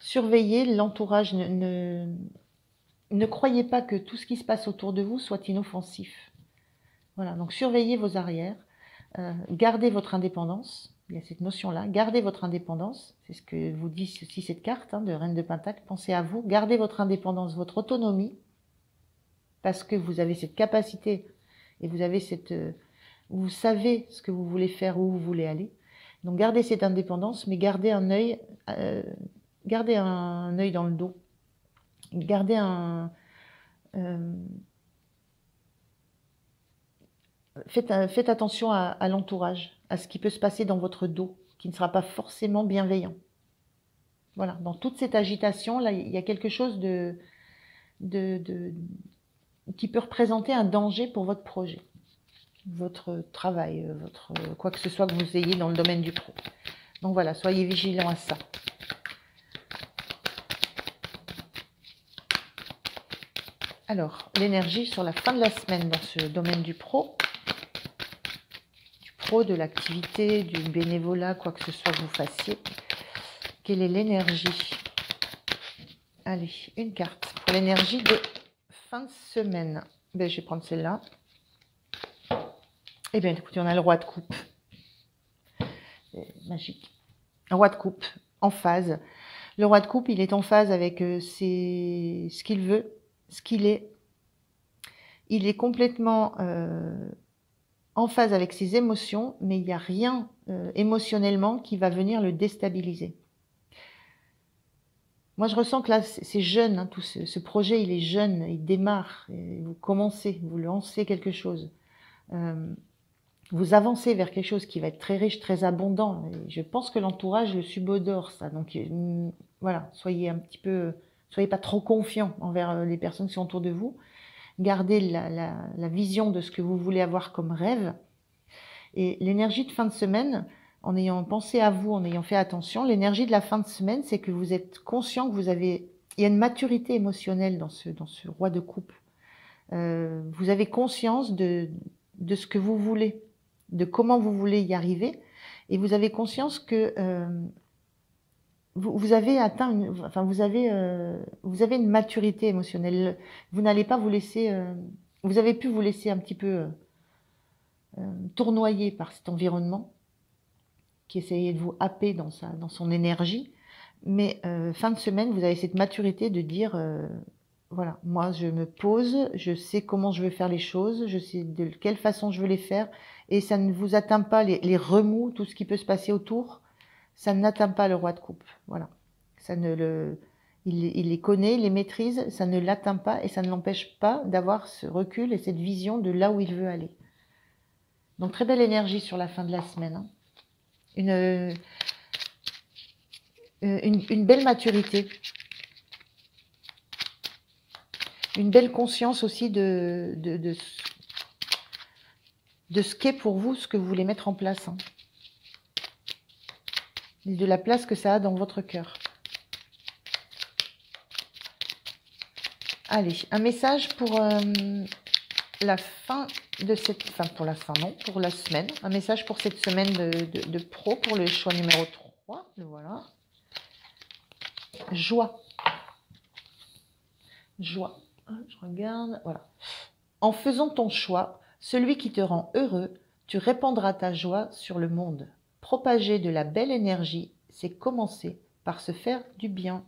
surveillez l'entourage. Ne croyez pas que tout ce qui se passe autour de vous soit inoffensif. Voilà, donc surveillez vos arrières, gardez votre indépendance, il y a cette notion-là, gardez votre indépendance, c'est ce que vous dit aussi cette carte de Reine de Pentacle, pensez à vous, gardez votre indépendance, votre autonomie, parce que vous avez cette capacité et vous avez vous savez ce que vous voulez faire, où vous voulez aller. Donc gardez cette indépendance, mais gardez un œil dans le dos. Gardez faites attention à l'entourage, à ce qui peut se passer dans votre dos, qui ne sera pas forcément bienveillant. Voilà, dans toute cette agitation, là, il y a quelque chose qui peut représenter un danger pour votre projet, votre travail, quoi que ce soit que vous ayez dans le domaine du pro. Donc voilà, soyez vigilants à ça. Alors, l'énergie sur la fin de la semaine dans ce domaine du pro, de l'activité, du bénévolat, quoi que ce soit que vous fassiez. Quelle est l'énergie? Allez, une carte pour l'énergie de fin de semaine. Ben, je vais prendre celle-là. Eh bien, écoutez, on a le roi de coupe. Magique. Un roi de coupe en phase. Le roi de coupe, il est en phase avec ce qu'il veut, ce qu'il est. Il est complètement en phase avec ses émotions, mais il n'y a rien émotionnellement qui va venir le déstabiliser. Moi, je ressens que là, c'est jeune, hein, tout ce projet, il est jeune, il démarre, et vous commencez, vous lancez quelque chose. Vous avancez vers quelque chose qui va être très riche, très abondant. Et je pense que l'entourage le subodore, ça. Donc, voilà, soyez pas trop confiants envers les personnes qui sont autour de vous. Gardez la vision de ce que vous voulez avoir comme rêve. Et l'énergie de fin de semaine, en ayant pensé à vous, en ayant fait attention, l'énergie de la fin de semaine, c'est que vous êtes conscient que il y a une maturité émotionnelle dans ce roi de coupe. Vous avez conscience de ce que vous voulez, de comment vous voulez y arriver, et vous avez conscience que vous avez atteint, vous avez une maturité émotionnelle. Vous n'allez pas vous laisser, vous avez pu vous laisser un petit peu tournoyer par cet environnement qui essayait de vous happer dans son énergie. Mais fin de semaine, vous avez cette maturité de dire, voilà, moi je me pose, je sais comment je veux faire les choses, je sais de quelle façon je veux les faire, et ça ne vous atteint pas les remous, tout ce qui peut se passer autour, ça n'atteint pas le roi de coupe. Voilà, il les connaît, il les maîtrise, ça ne l'atteint pas et ça ne l'empêche pas d'avoir ce recul et cette vision de là où il veut aller. Donc très belle énergie sur la fin de la semaine. Hein. Une belle maturité. Une belle conscience aussi de ce qu'est pour vous, ce que vous voulez mettre en place. Hein. Et de la place que ça a dans votre cœur. Allez, un message pour la fin de cette... Enfin, pour la fin, non, pour la semaine. Un message pour cette semaine de pro, pour le choix numéro 3. Le voilà. Joie. Joie. Je regarde. Voilà. En faisant ton choix, celui qui te rend heureux, tu répandras ta joie sur le monde. Propager de la belle énergie, c'est commencer par se faire du bien.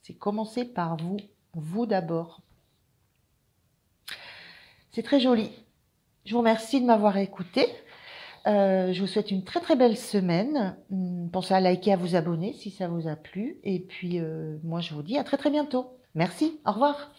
C'est commencer par vous. Vous d'abord. C'est très joli. Je vous remercie de m'avoir écouté. Je vous souhaite une très très belle semaine. Pensez à liker, à vous abonner si ça vous a plu. Et puis moi je vous dis à très très bientôt. Merci, au revoir.